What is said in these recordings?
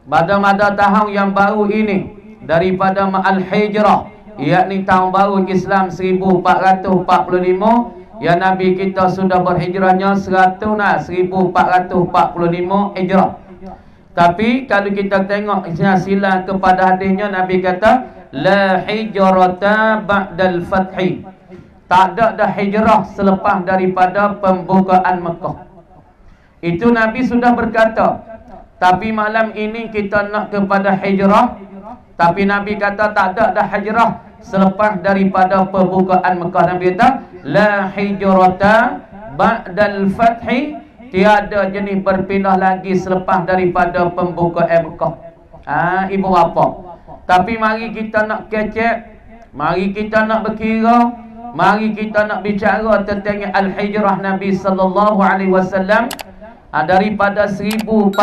pada tahun yang baru ini daripada Al-Hijrah, yakni tahun baru Islam 1445, ya Nabi kita sudah berhijrahnya 1445 Hijrah. Tapi kalau kita tengok sila kepada hadisnya, Nabi kata la hijrata ba'dal fathi, tak ada dah hijrah selepas daripada pembukaan Mekah. Itu Nabi sudah berkata. Tapi malam ini kita nak kepada hijrah, tapi Nabi kata tak ada dah hijrah selepas daripada pembukaan Mekah. Nabi kata la hijrata ba'dal fathi, tiada jenis berpindah lagi selepas daripada pembukaan Mekah. Ibu bapa, tapi mari kita nak kecek, mari kita nak berkira, mari kita nak bicara tentang al-hijrah Nabi sallallahu alaihi wasallam. Daripada 1445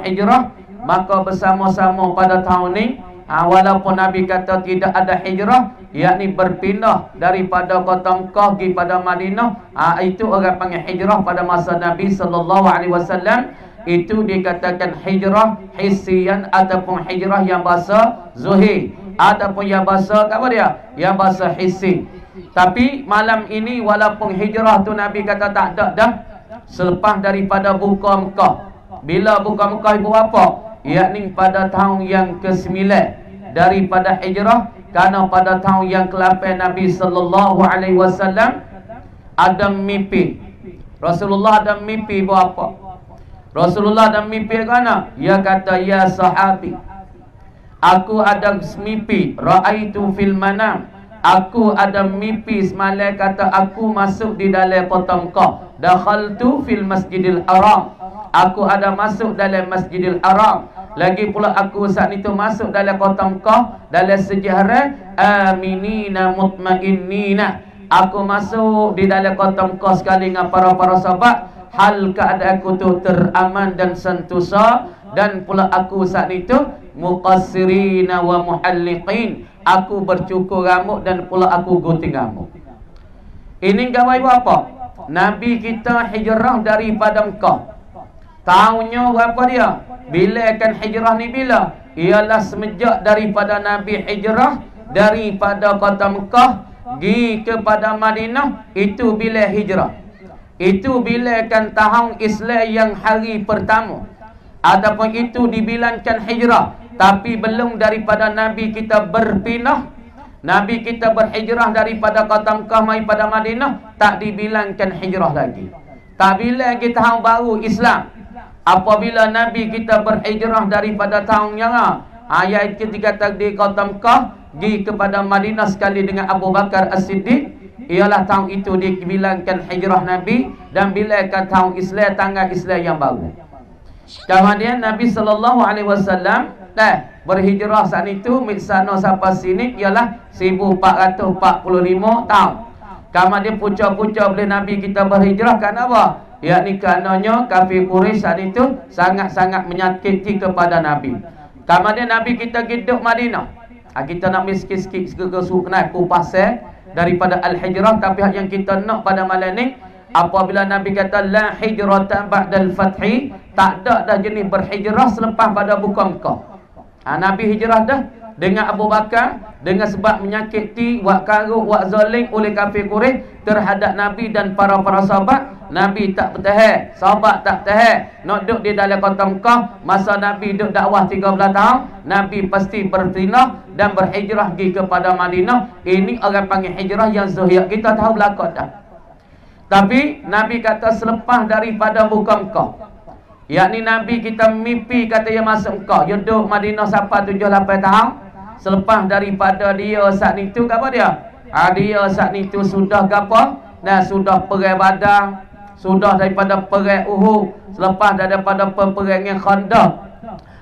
Hijrah, maka bersama-sama pada tahun ini, walaupun Nabi kata tidak ada hijrah, yakni berpindah daripada kota Mekah pergi pada Madinah, itu orang panggil hijrah pada masa Nabi sallallahu alaihi wasallam. Itu dikatakan hijrah hissiyan ataupun hijrah yang bahasa zuhir, ataupun yang bahasa apa dia? Yang bahasa hissi. Tapi malam ini walaupun hijrah tu Nabi kata tak ada dah selepas daripada buka Mekah. Bila buka Mekah ibu bapa? Yakni pada tahun yang ke-9 daripada hijrah, kerana pada tahun yang ke-8 Nabi sallallahu alaihi wasallam ada mimpi. Rasulullah ada mimpi ibu bapa. Rasulullah ada mimpi kerana dia kata, ya sahabi, aku ada mimpi, raaitu fil manam, aku ada mimpi semalam, kata aku masuk di dalam kota Mekah. Dakhaltu fil masjidil haram, aku ada masuk dalam masjidil haram. Lagi pula aku saat itu masuk dalam kota Mekah dalam sejarah aminina mutmainnina. Aku masuk di dalam kota Mekah sekali dengan para sahabat, hal keadaan aku tu teraman dan sentosa. Dan pula aku saat itu muqassirina wa muhalliqin, aku bercukur rambut dan pula aku gunting rambut. Ini gawai apa? Nabi kita hijrah daripada Mekah. Tahunnya berapa dia? Bila akan hijrah ni bila? Ialah semenjak daripada Nabi hijrah daripada kota Mekah pergi kepada Madinah. Itu bila hijrah. Itu bila akan tahun Islam yang hari pertama, ataupun itu dibilangkan hijrah. Tapi belum daripada Nabi kita berpindah, Nabi kita berhijrah daripada kota Mekah mai pada Madinah, tak dibilangkan hijrah lagi. Tak bila lagi tahun baru Islam. Apabila Nabi kita berhijrah daripada tahun yang ayat ketika di kota Mekah pergi kepada Madinah sekali dengan Abu Bakar As-Siddiq, ialah tahun itu dibilangkan hijrah Nabi. Dan bila kan tahun Islam, tanggal Islam yang baru. Kemudian Nabi sallallahu alaihi wasallam berhijrah saat itu miksana sampai sini ialah 1445 tahun. Kemudian puca-puca boleh Nabi kita berhijrah kerana apa? Yakni karenanya kafir Quraisy saat itu sangat-sangat menyakiti kepada Nabi. Kemudian Nabi kita hidup Madinah. Kita nak sikit-sikit kesukunan kupas daripada al-hijrah. Tapi yang kita nak pada malam ni, apabila Nabi kata la hijrata ba'dal fathi, tak ada dah jenis berhijrah selepas pada buka Mekah. Nabi hijrah dah dengan Abu Bakar, dengan sebab menyakiti wak karuk, wak zalim oleh kafir Quraisy terhadap Nabi dan para sahabat. Nabi tak bertahan, sahabat tak bertahan, nak duduk di dalam kota Mekah. Masa Nabi duduk dakwah 13 tahun, Nabi pasti berpindah dan berhijrah pergi kepada Madinah. Ini orang panggil hijrah yang zuhir, kita tahu belakang dah. Tapi Nabi kata selepas daripada buka Mekah, yakni Nabi kita mimpi kata dia masuk Mekah, dia duduk Madinah sampai 7-8 tahun. Selepas daripada dia saat itu apa dia? Dia saat itu sudah apa? Nah, sudah perang Badar, sudah daripada perang Uhud, selepas daripada peperangan Khandaq,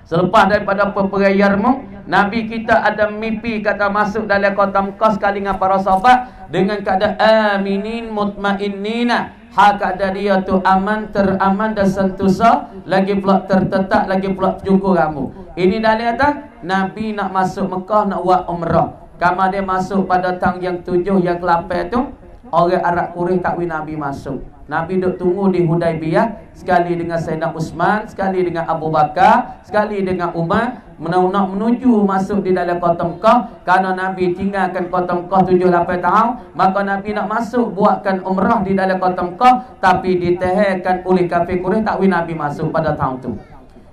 selepas daripada peperangan Yarmouk, Nabi kita ada mimpi kata masuk dalam kota Mekah sekali dengan para sahabat dengan keadaan aminin mutmainnina. Hak keadaan dia tu aman, teraman dan sentosa, lagi pula tertetap, lagi pula cukur rambut. Ini dalil atas Nabi nak masuk Mekah nak buat umrah. Kamu dia masuk pada tahun yang 7 yang ke-8 tu, orang Arab Quraisy tak wi Nabi masuk. Nabi duk tunggu di Hudaibiyah, sekali dengan Sayyidina Utsman, sekali dengan Abu Bakar, sekali dengan Umar, nak menuju masuk di dalam kota Mekah. Kerana Nabi tinggalkan kota Mekah 7-8 tahun, maka Nabi nak masuk buatkan umrah di dalam kota Mekah, tapi ditahankan oleh kafir Quraisy, tak wi Nabi masuk pada tahun tu.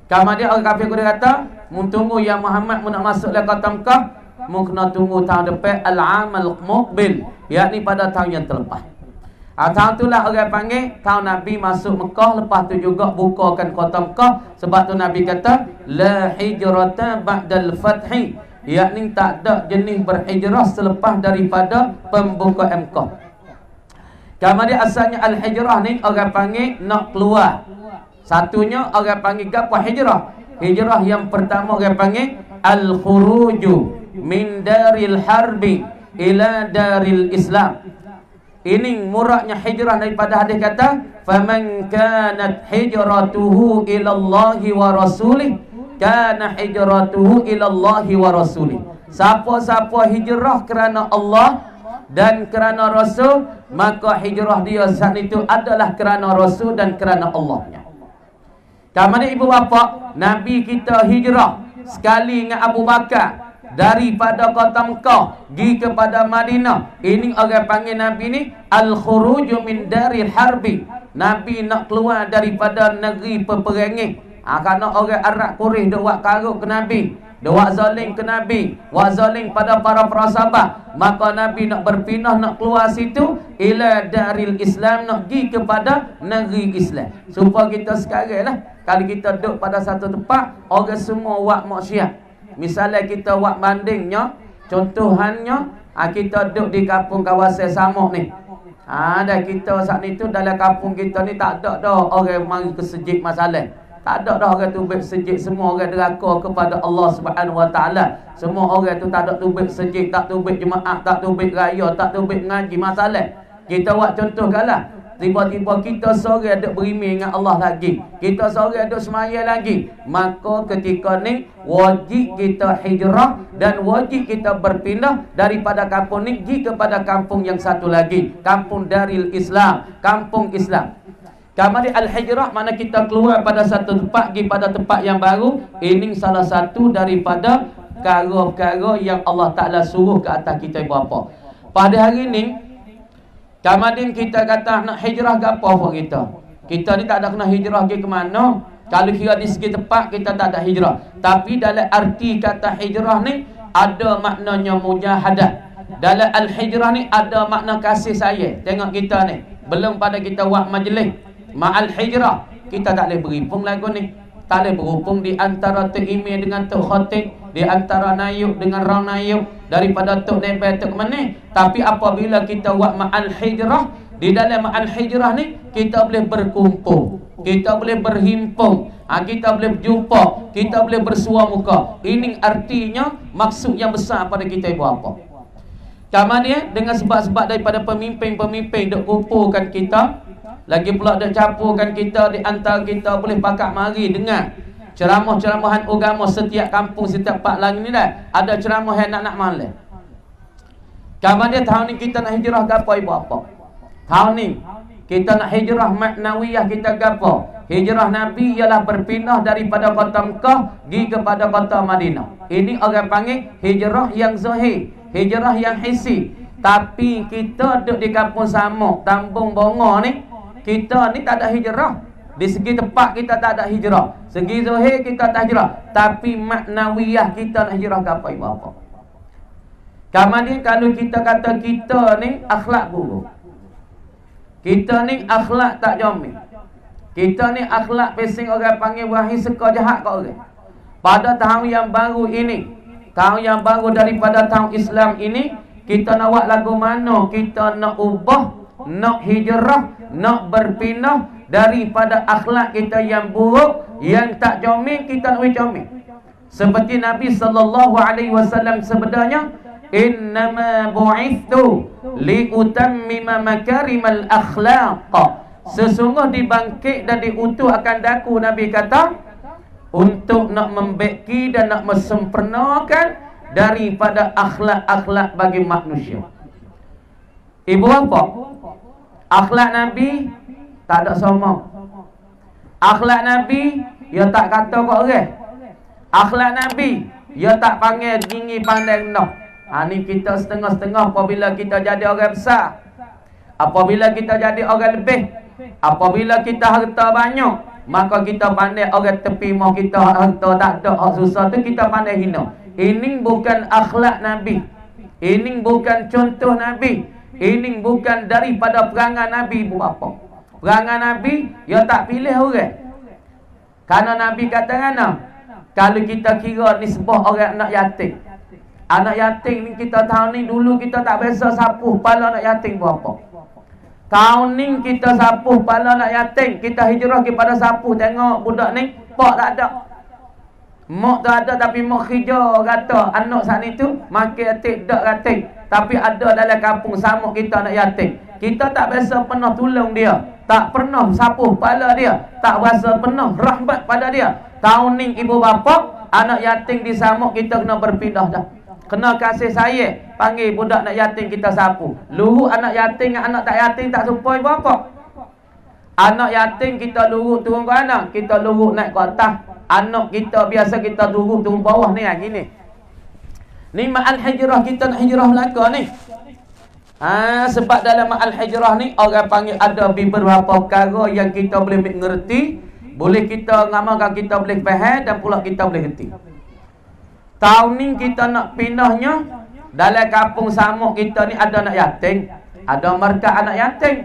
Kemudian orang kafir Quraisy kata, mun tunggu yang Muhammad mun nak masuk dalam kota Mekah, mun kena tunggu tahun depan, al-amal muqbil, yakni pada tahun yang terlepas. Tahun itulah orang panggil tahun Nabi masuk Mekah. Lepas tu juga bukakan kota Mekah. Sebab tu Nabi kata la hijrata ba'dal fathi, yakni tak ada jenis berhijrah selepas daripada pembukaan Mekah. Kemudian asalnya al-hijrah ni orang panggil nak keluar. Satunya orang panggil apa? Hijrah. Hijrah yang pertama orang panggil al-khuruju min daril harbi ila daril Islam. Ini muraknya hijrah daripada hadis kata faman kanat hijratuhu ila Allahi wa rasulih kana hijratuhu ila Allahi wa rasulih. Siapa-siapa hijrah kerana Allah dan kerana Rasul, maka hijrah dia saat itu adalah kerana Rasul dan kerana Allahnya. Kemudian ibu bapa, Nabi kita hijrah sekali dengan Abu Bakar daripada kota Mekah pergi kepada Madinah. Ini orang panggil Nabi ni al-khuruju min daril harbi. Nabi nak keluar daripada negeri peperangan. Kerana orang Arab Quraisy dok buat karuk ke Nabi, dok buat zalim ke Nabi, buat zalim pada para sahabat. Maka Nabi nak berpindah, nak keluar situ ila daril Islam, nak pergi kepada negeri Islam. Supaya kita sekarang lah, kalau kita duduk pada satu tempat, orang semua buat maksiat. Misalnya kita buat bandingnya, contohannya kita duduk di kampung kawasan Samuk ni. Dah kita saat ni tu dalam kampung kita ni tak ada dah orang mari ke sejid masalah. Tak ada dah orang tubik sejid, semua orang deraka kepada Allah Subhanahu Wa Taala. Semua orang tu tak ada tubik sejid, tak tubik jemaah, tak tubik raya, tak tubik ngaji masalah. Kita buat contoh galah. Tiba-tiba kita seorang duk berimeh dengan Allah lagi, kita seorang duk semaya lagi, maka ketika ni wajib kita hijrah dan wajib kita berpindah daripada kampung ni pergi kepada kampung yang satu lagi, kampung Daril Islam, kampung Islam. Kemudian al-hijrah mana kita keluar pada satu tempat pergi pada tempat yang baru. Ini salah satu daripada perkara-perkara yang Allah Ta'ala suruh ke atas kita berapa. Pada hari ini kemudian kita kata nak hijrah ke apa buat kita? Kita ni tak ada kena hijrah pergi ke mana. Kalau kira di segi tempat kita tak ada hijrah. Tapi dalam arti kata hijrah ni ada maknanya mujahadah. Dalam al-hijrah ni ada makna kasih sayang. Tengok kita ni, belum pada kita buat majlis ma'al hijrah, kita tak boleh berhubung lagu ni. Tak boleh berhubung di antara Tok Imam dengan Tok Khatib, di antara Nayuk dengan Rang Nayuk, daripada Tok Nebel Tok mana. Tapi apabila kita buat ma'al hijrah, di dalam ma'al hijrah ni kita boleh berkumpul, kita boleh berhimpun, kita boleh berjumpa, kita boleh bersua muka. Ini artinya maksud yang besar pada kita ibu apa. Kemudian dengan sebab-sebab daripada pemimpin-pemimpin duk kumpulkan kita, lagi pula duk campurkan kita, di antara kita boleh pakat mari dengar ceramah-ceramahan agama setiap kampung, setiap pak lang ni dah ada ceramah yang nak malam. Kemudian tahun ni kita nak hijrah ke apa ibu apa? Tahun ni kita nak hijrah maknawiyah kita ke apa? Hijrah Nabi ialah berpindah daripada kota Mekah pergi kepada kota Madinah. Ini orang panggil hijrah yang zahir, hijrah yang hissi. Tapi kita duduk di kampung Samuk, Tambung Bongo ni, kita ni tak ada hijrah. Di segi tempat kita tak ada hijrah, segi zahir kita tak hijrah, tapi maknawiyah kita nak hijrah ke apa ibu apa? Kemudian kalau kita kata kita ni akhlak buruk, kita ni akhlak tak jamin, kita ni akhlak pesing orang panggil wahi seka jahat kat orang. Pada tahun yang baru ini, tahun yang baru daripada tahun Islam ini, kita nak buat lagu mana? Kita nak ubah, nak hijrah, nak berpindah daripada akhlak kita yang buruk, yang tak comel, kita nak comel. Seperti Nabi SAW sebenarnya, innama bu'ithu liutammima makarimal akhlaq. Sesungguh dibangkit dan diutus akan daku, Nabi kata, untuk nak membeki dan nak mesempurnakan daripada akhlak-akhlak bagi manusia. Ibu bapa, akhlak Nabi tak ada sombong. Akhlak Nabi, dia tak kata kok orang. Akhlak Nabi, dia tak panggil tinggi pandai rendah. Ni kita setengah-setengah apabila kita jadi orang besar. Apabila kita jadi orang lebih. Apabila kita harta banyak, maka kita pandai orang tepi mau kita harta tak ada, hak susah tu kita pandai hina. Ini bukan akhlak Nabi. Ini bukan contoh Nabi. Ini bukan daripada perangai Nabi, ibu bapa. Perangai Nabi, dia tak pilih orang. Karena Nabi kata mana? Kalau kita kira nisbah orang anak yatim. Anak yatim ni kita tahu ni dulu kita tak biasa sapuh kepala anak yatim berapa. Tahun ni kita sapuh kepala anak yatim. Kita hijrah kepada sapuh. Tengok budak ni, pak tak ada. Mak tu ada tapi mak kerja kata anak saat ni tu makin yatim tak yatim. Tapi ada dalam kampung sama kita anak yatim. Kita tak biasa pernah tolong dia, tak pernah sapuh kepala dia, tak biasa pernah rahmat pada dia. Tahun ni ibu bapa, anak yatim disamuk kita kena berpindah dah. Kena kasih sayang, panggil budak anak yatim kita sapu. Luhuk anak yatim dengan anak tak yatim tak serupa ibu bapa. Anak yatim kita luhuk turun ke anak, kita luhuk naik ke atas. Anak kita biasa kita luhuk turun bawah ni gini. Ni ma'al hijrah, kita nak hijrah Melaka ni. Sebab dalam ma'al hijrah ni orang panggil ada beberapa perkara yang kita boleh mengerti, boleh kita ngamalkan, kita boleh faham dan pula kita boleh reti. Tahun ni kita nak pindahnya, dalam kampung samuk kita ni ada anak yatim, ada markah anak yatim.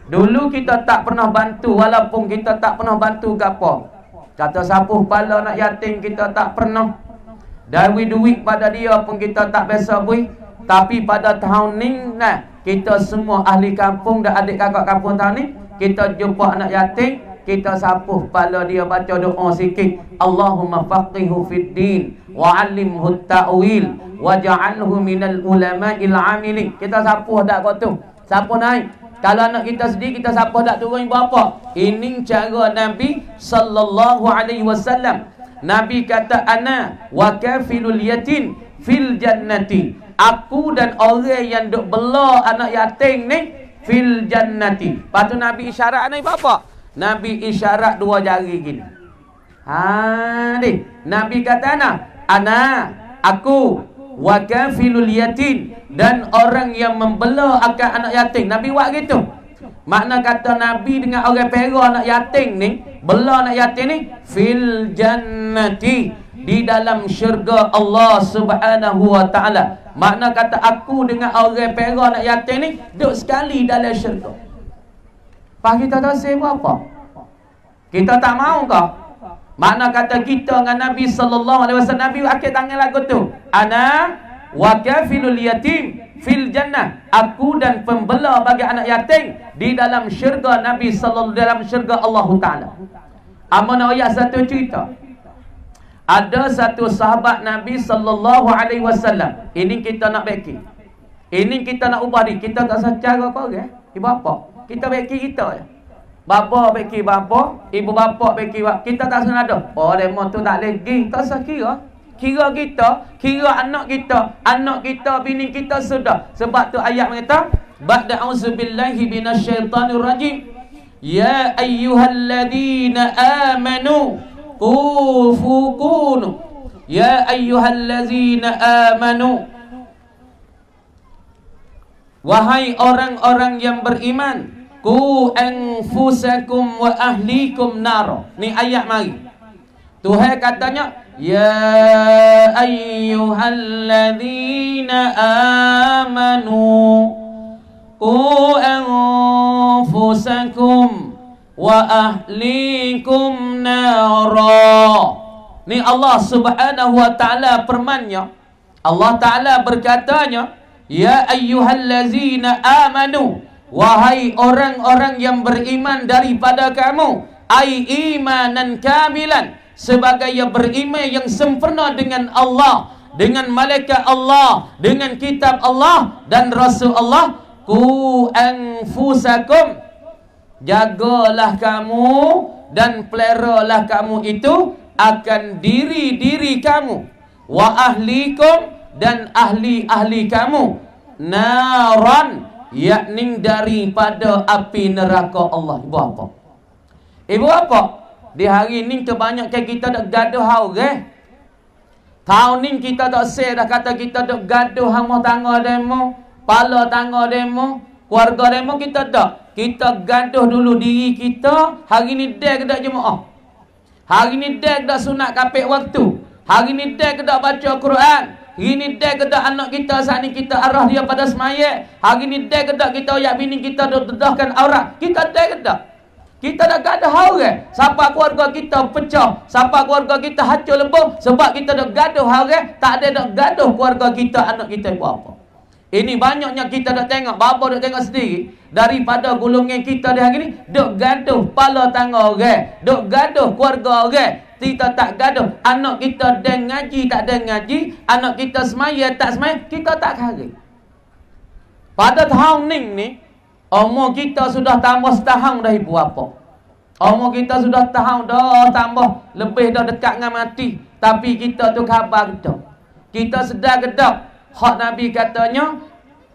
Dulu kita tak pernah bantu, walaupun kita tak pernah bantu ke apa. Kata sapuh kepala anak yatim kita tak pernah. Dari duit pada dia pun kita tak biasa bui. Tapi pada tahun ni kita semua ahli kampung dan adik kakak kampung tahun ni, kita jumpa anak yatim, kita sapuh kepala dia, baca doa sikit. Allahumma faqihu fid din wa 'allimhu ta'wil waj'alhu minal ulama'il 'amilin. Kita sapuh dak kau tu. Sapuh naik. Kalau anak kita sedih, kita sapuh dak turun berapa. Ini cara Nabi sallallahu alaihi wasallam. Nabi kata ana wa kafilul yatim fil jannati. Aku dan orang yang duk bela anak yatim ni fil jannati. Lepas tu Nabi isyarat ni apa? Nabi isyarat dua jari gini. Ni Nabi kata ana aku wa kafilul yatim, dan orang yang membela akan anak yatim. Nabi buat gitu. Makna kata Nabi dengan orang pera anak yatim ni, bela anak yatim ni fil jannati, di dalam syurga Allah Subhanahu wa taala. Makna kata aku dengan orang pera anak yatim ni duduk sekali dalam syurga. Pak kita tak sebab apa? Kita tak mau ke? Makna kata kita dengan Nabi sallallahu alaihi wasallam, Nabi akhir tangan lagu tu. Ana wa kafilul yatim fil jannah. Aku dan pembela bagi anak yatim di dalam syurga Nabi sallallahu, dalam syurga Allah taala. Amanah ayat satu cerita. Ada satu sahabat Nabi sallallahu alaihi wasallam. Ini kita nak beki. Ini kita nak ubah ni. Kita tak secara apa orang, ibu bapa. Kita beki kita ya. Bapa beki bapa, ibu bapa beki bapa. Kita tak senada. Oh, demo tu tak lagi. Tak usah kira. Kira kita, kira anak kita, bini kita sudah. Sebab tu ayat mengata, ba'da auzubillahi minasyaitanir rajim. Ya ayyuhalladzina amanu kunu. Ya ayyuhalladzina amanu. Wahai orang-orang yang beriman, ku anfusakum wa ahlikum nar. Ni ayat mari. Tuhan katanya, ya ayyuhalladzina amanu qu anfusakum wa ahlikum nara. Ni Allah Subhanahu wa taala firman-Nya. Allah taala berkatanya, ya ayyuhalladzina amanu, wahai orang-orang yang beriman daripada kamu, ai imanan kamilan, sebagai yang beriman yang sempurna dengan Allah, dengan malaikat Allah, dengan kitab Allah dan Rasul Allah. Ku anfusakum, jagalah kamu dan peliharalah kamu itu akan diri-diri kamu, wa ahlikum, dan ahli-ahli kamu, naran, yakni daripada api neraka Allah. Ibu apa? Ibu apa? Di hari ni kebanyakan kita dak gaduh orang. Tahun ni kita dak say dah kata kita dak gaduh hang tangga demo, pala tangga demo, keluarga demo kita dak. Kita gaduh dulu diri kita, hari ni dak ke dak jemaah. Hari ni dak dak sunat kapek waktu. Hari ni dak ke dak baca Quran. Hari ni dak ke dak anak kita saat ni kita arah dia pada semaya. Hari ni dak ke dak kita oyak bini kita dak dedahkan aurat. Kita dak ke dak. Kita dah gaduh orang. Siapa keluarga kita pecah, siapa keluarga kita hancur lebur sebab kita dah gaduh orang, tak ada dak gaduh keluarga kita, anak kita buat apa. Ini banyaknya kita dah tengok, bapa dah tengok sendiri daripada golongan kita di hari ni, dak gaduh pala tangga orang, dak gaduh keluarga orang. Kita tak gaduh, anak kita dah ngaji tak ada ngaji, anak kita semaya tak semaya, kita tak kari. Pada tahun ni umur kita sudah tambah setahun dah ibu apa. Umur kita sudah tahun dah tambah lebih dah dekat dengan mati. Tapi kita tu khabar kita. Kita sedar gedap. Hak Nabi katanya,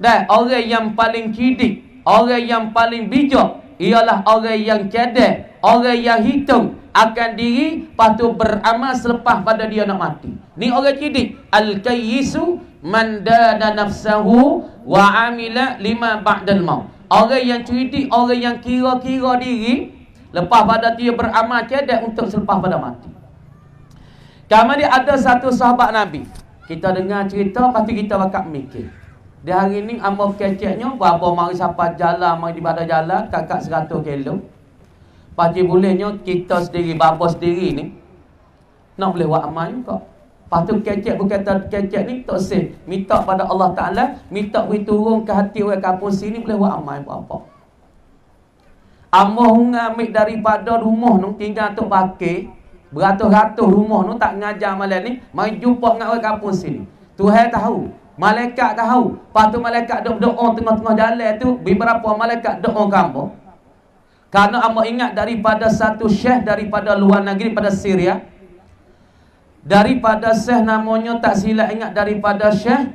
dah orang yang paling cerdik, orang yang paling bijak ialah orang yang cerdas, orang yang hitung akan diri, lepas tu beramal selepas pada dia nak mati. Ni orang cerdik. Al-kayyisu man dana nafsahu wa amila lima ba'dal maut. Orang yang cerdik, orang yang kira-kira diri lepas pada dia beramal cerdas untuk selepas pada mati. Kemudian ada satu sahabat Nabi. Kita dengar cerita, pasti kita bakal mikir. Di hari ni amal keceknya, berapa mari siapa jalan, mari di pada jalan, kakak 100 kilo. Pasti bolehnya kita sendiri, bapa sendiri ni, nak boleh buat amal juga. Lepas tu kecek berkata kecek ni tak sih. Minta pada Allah Ta'ala, minta beri turun ke hati orang kampung sini, boleh buat amal apa. Amah ngambil daripada rumah tu tinggal tu pakai beratus-ratus rumah tu tak ngajar malam ni, mari jumpa dengan orang kampung sini. Tuhan tahu, malaikat tahu. Lepas tu malaikat doa tengah-tengah jalan tu, beberapa malaikat doa kampung. Karena amah ingat daripada satu syekh daripada luar negeri, pada Syria. Daripada syekh namanya tak silap ingat daripada syekh,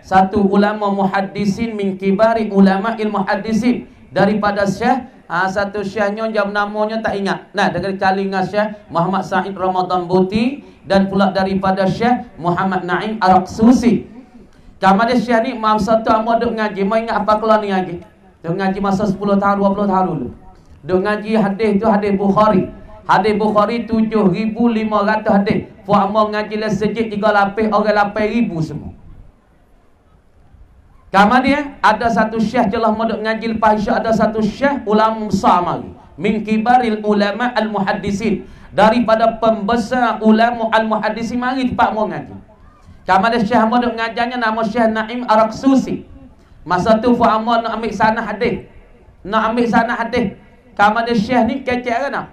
satu ulama muhaddisin min kibari ulama ilmu muhaddisin. Daripada syekh, satu syekhnya jam namanya tak ingat. Dari kalangan Syekh Muhammad Said Ramadan Buti dan pula daripada Syekh Muhammad Naim Araqsusi. Kemudian syekh ni masa tu amak duk ngaji, mau ingat apa keluar ni ngaji. Duk ngaji masa 10 tahun 20 tahun dulu. Duk ngaji hadis tu hadis Bukhari. Hadis Bukhari 7,500 hadis. Puak amak ngaji le sejid 3 lapis, orang 8,000 semua. Kemudian ada satu syekh jelah modok ngaji lepas isyak, ada satu syekh ulama besar mari min kibaril ulama al muhaddisin, daripada pembesar ulama al muhaddisin mari tempat mau ngaji. Kemudian syekh modok ngajarnya nama Syekh Naim Araqsusi. Masa tu fu amal nak ambil sanad hadis. Kemudian syekh ni kecek kan?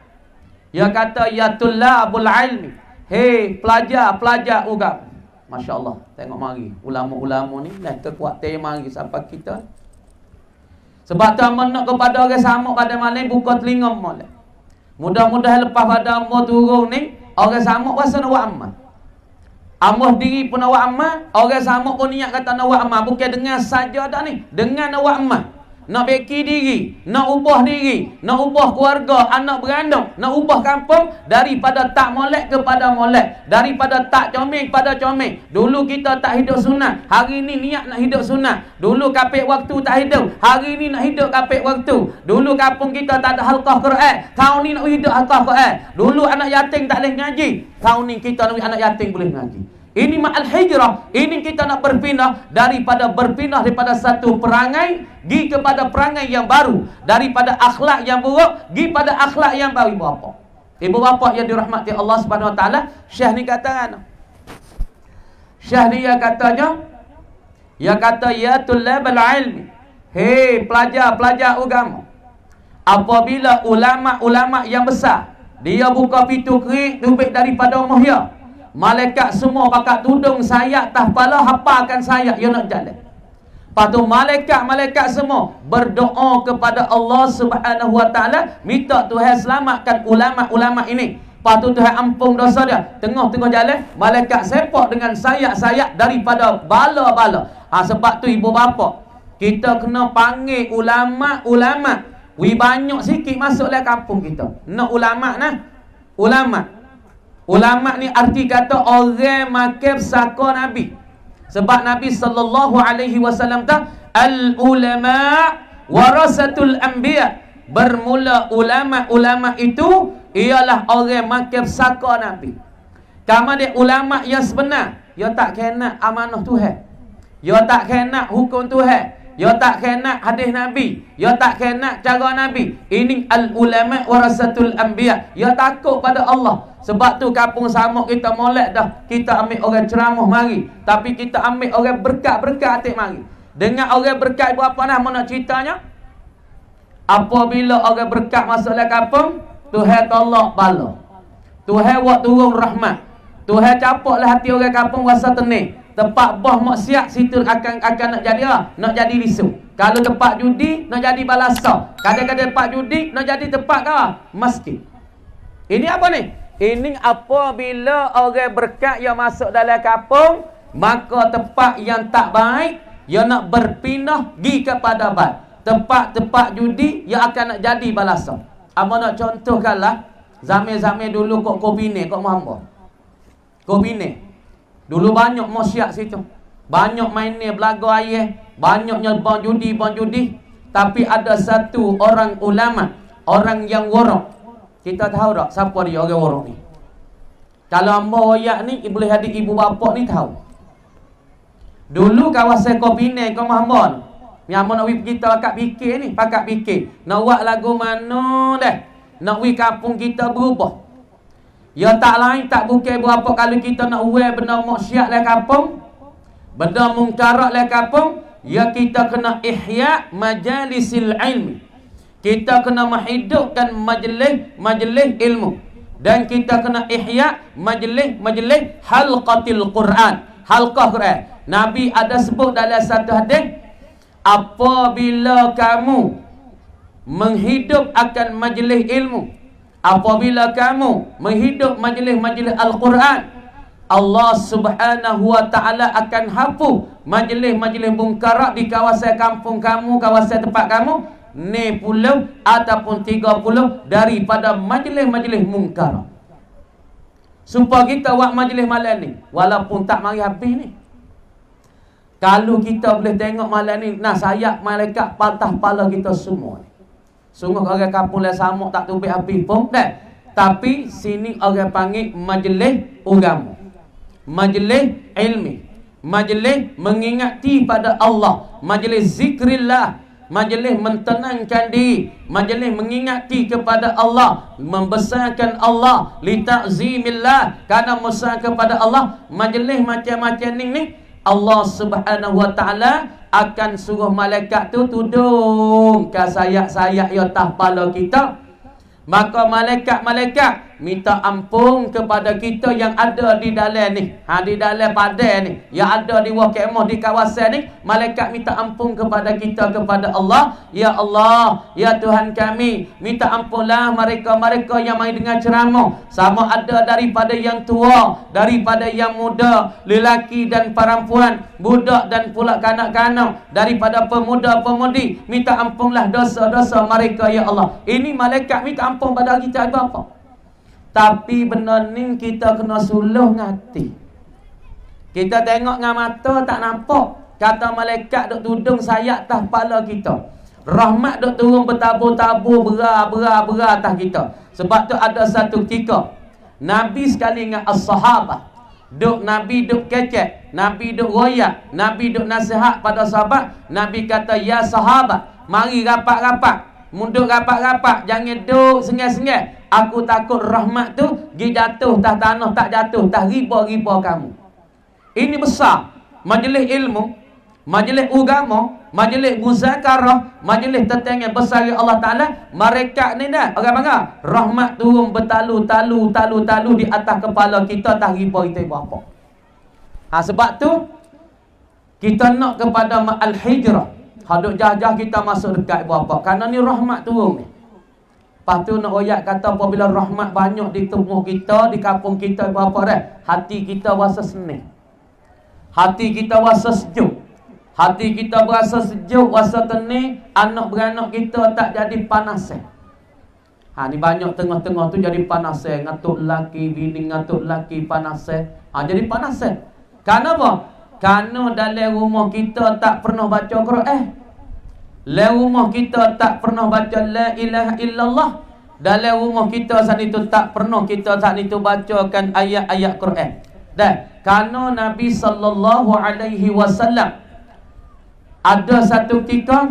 Dia kata ya tullabul ilmi. Hei pelajar ugam. Masya Allah, tengok mari ulama-ulama ni dah kekuatan mari sampai kita. Sebab tu amal nak kepada orang sama pada malam buka telinga molek. Mudah-mudahan lepas pada amal turun ni, orang sama rasa nak buat amal. Amal diri pun nak buat amal, orang sama pun niat kata nak buat amal. Bukan dengar saja dah ni, dengar nak buat amal. Nak beki diri, nak ubah diri, nak ubah keluarga, anak berandung, nak ubah kampung daripada tak molek kepada molek, daripada tak comel kepada comel. Dulu kita tak hidup sunat, hari ni niat nak hidup sunat. Dulu kapek waktu tak hidup, hari ni nak hidup kapek waktu. Dulu kampung kita tak ada halqah Quran, tahun ni nak hidup halqah Quran. Dulu anak yatim tak boleh ngaji, tahun ni kita nak anak yatim boleh ngaji. Ini ma'al hijrah. Ini kita nak berpindah daripada satu perangai pergi kepada perangai yang baru, daripada akhlak yang buruk pergi pada akhlak yang baru. Ibu bapa, ibu bapa yang dirahmati Allah Subhanahu Wa Taala, syekh ni kata, syekh ni dia kata ya tullabal ilmi, hei pelajar agama. Apabila ulama yang besar dia buka pintu kerik tubik daripada rumah dia, malaikat semua pakat tudung sayap tah kepala, hafalkan sayap dia nak jalan. Lepas tu malaikat semua berdoa kepada Allah Subhanahu Wa Taala, minta Tuhan selamatkan ulama-ulama ini. Lepas tu Tuhan ampun dosa dia. Tengah-tengah jalan, malaikat sepak dengan sayap-sayap daripada bala-bala. Sebab tu ibu bapa, Kita kena panggil ulama-ulama. Banyak sikit masuk dalam kampung kita. Nak ulama nah. Ulama ni arti kata orang makan saka Nabi. Sebab Nabi sallallahu alaihi wasallam ta al-ulama warasatul anbiya. Bermula ulama itu ialah orang makan saka Nabi. Kamu dia ulama yang sebenar, dia tak kena amanah Tuhan. Dia tak kena hukum Tuhan. Dia tak kena hadis Nabi. Dia tak kena cara Nabi. Ini al-ulama warasatul anbiya. Dia takut pada Allah. Sebab tu kampung Samuk kita molek dah. Kita ambil orang ceramah mari. Tapi kita ambil orang berkat-berkat atik mari. Dengan orang berkat berapa nama nak ceritanya? Apabila orang berkat masuk dalam kampung, Tuhan tolak bala. Tuhan buat turun rahmat. Tuhan capaklah hati orang kampung rasa tenang. Tempat bah maksiat situ akan nak jadi nak jadi risu. Kalau tempat judi nak jadi balasa. Kadang-kadang tempat judi nak jadi tempat masjid. Ini apa ni? Ini apabila orang berkat yang masuk dalam kampung, maka tempat yang tak baik yang nak berpindah pergi kepada baik. Tempat-tempat judi yang akan nak jadi balasa. Apa nak contohkanlah zaman-zaman dulu kok Kopine, kok Muhammad. Kopine. Dulu banyak maksiat situ. Banyak mainnya belaga ayah, banyaknya bang judi. Tapi ada satu orang ulama, orang yang warok. Kita tahu tak siapa dia orang warok ni? Kalau hamba royak ni, boleh adik ibu bapa ni tahu. Dulu kawasan Kopine, kau hamba ni. Yang nak kita pakat fikir. Nak buat lagu mana dah? Nak kampung kita berubah. Ya tak lain tak bukan berapa kali kita nak buat benda maksiat dalam kampung, benda mungkarat dalam kampung, ya kita kena ihya majalisil ilmi. Kita kena menghidupkan majlis ilmu, dan kita kena ihya majlis halqatil Quran, halqah Quran. Nabi ada sebut dalam satu hadis, apabila kamu menghidup akan majlis ilmu, apabila kamu menghidup majlis-majlis Al-Quran, Allah Subhanahu wa taala akan hapus majlis-majlis mungkarat di kawasan kampung kamu, kawasan tempat kamu, 60 ataupun 30 daripada majlis-majlis mungkarat. Supaya kita buat majlis malam ni, walaupun tak mari habis ni. Kalau kita boleh tengok malam ni, nah sayap malaikat patah kepala kita semua ni. Sungguh orang kampung lah Samuk tak tubik habis pun dah. Tapi sini orang panggil majlis agama, majlis ilmi, majlis mengingati pada Allah, majlis zikrillah, majlis mentenangkan diri, majlis mengingati kepada Allah, membesarkan Allah, li ta'zimillah, kerana membesar kepada Allah. Majlis macam-macam ni Allah Subhanahu wa taala akan suruh malaikat tu tudung ke sayap-sayap yang atas kepala kita. Maka malaikat minta ampun kepada kita yang ada di dalam ni, di dalam badan ni, yang ada di wakemah di kawasan ni. Malaikat minta ampun kepada kita, kepada Allah. Ya Allah, ya Tuhan kami, minta ampunlah mereka-mereka yang mai dengar ceramah, sama ada daripada yang tua, daripada yang muda, lelaki dan perempuan, budak dan pula kanak-kanak, daripada pemuda-pemudi. Minta ampunlah dosa-dosa mereka ya Allah. Ini malaikat minta ampun pada kita apa? Tapi benda ni kita kena suluh ngati. Kita tengok dengan mata tak nampak. Kata malaikat duk tudung sayap atas kepala kita. Rahmat duk turun bertabur-tabur, berat atas kita. Sebab tu ada satu ketika Nabi sekali dengan as-sahabah, Nabi duk kecek, Nabi duk royak, Nabi duk nasihat pada sahabat. Nabi kata, ya sahabat, mari rapat-rapat, mundur rapat-rapat, jangan duk sengai-sengai. Aku takut rahmat tu pergi jatuh tak tanah, tak jatuh tak riba-riba kamu. Ini besar. Majlis ilmu, majlis agama, majlis muzakarah, majlis tentang yang besar Allah Ta'ala. Mereka ni dah orang bangga, rahmat turun bertalu di atas kepala kita, tak riba kita apa. Sebab tu kita nak kepada al-hijrah. Haduk jah-jah kita masuk dekat apa. Kerana ni rahmat turun ni. Lepas tu nak royak kata apabila rahmat banyak di tubuh kita, di kampung kita, apa dah? Hati kita rasa senang. Hati kita rasa sejuk. Hati kita berasa sejuk, rasa tenang, anak beranak kita tak jadi panas. Ni banyak tengah-tengah tu jadi panas. Ngatuk laki, bini ngatuk laki panas. Jadi panas. Kenapa? Kerana dalam rumah kita tak pernah baca Quran. Dalam rumah kita tak pernah baca la ilaha illallah. Dalam rumah kita saat itu tak pernah kita saat itu bacakan ayat-ayat Quran. Dan kerana Nabi sallallahu alaihi wasallam ada satu ketika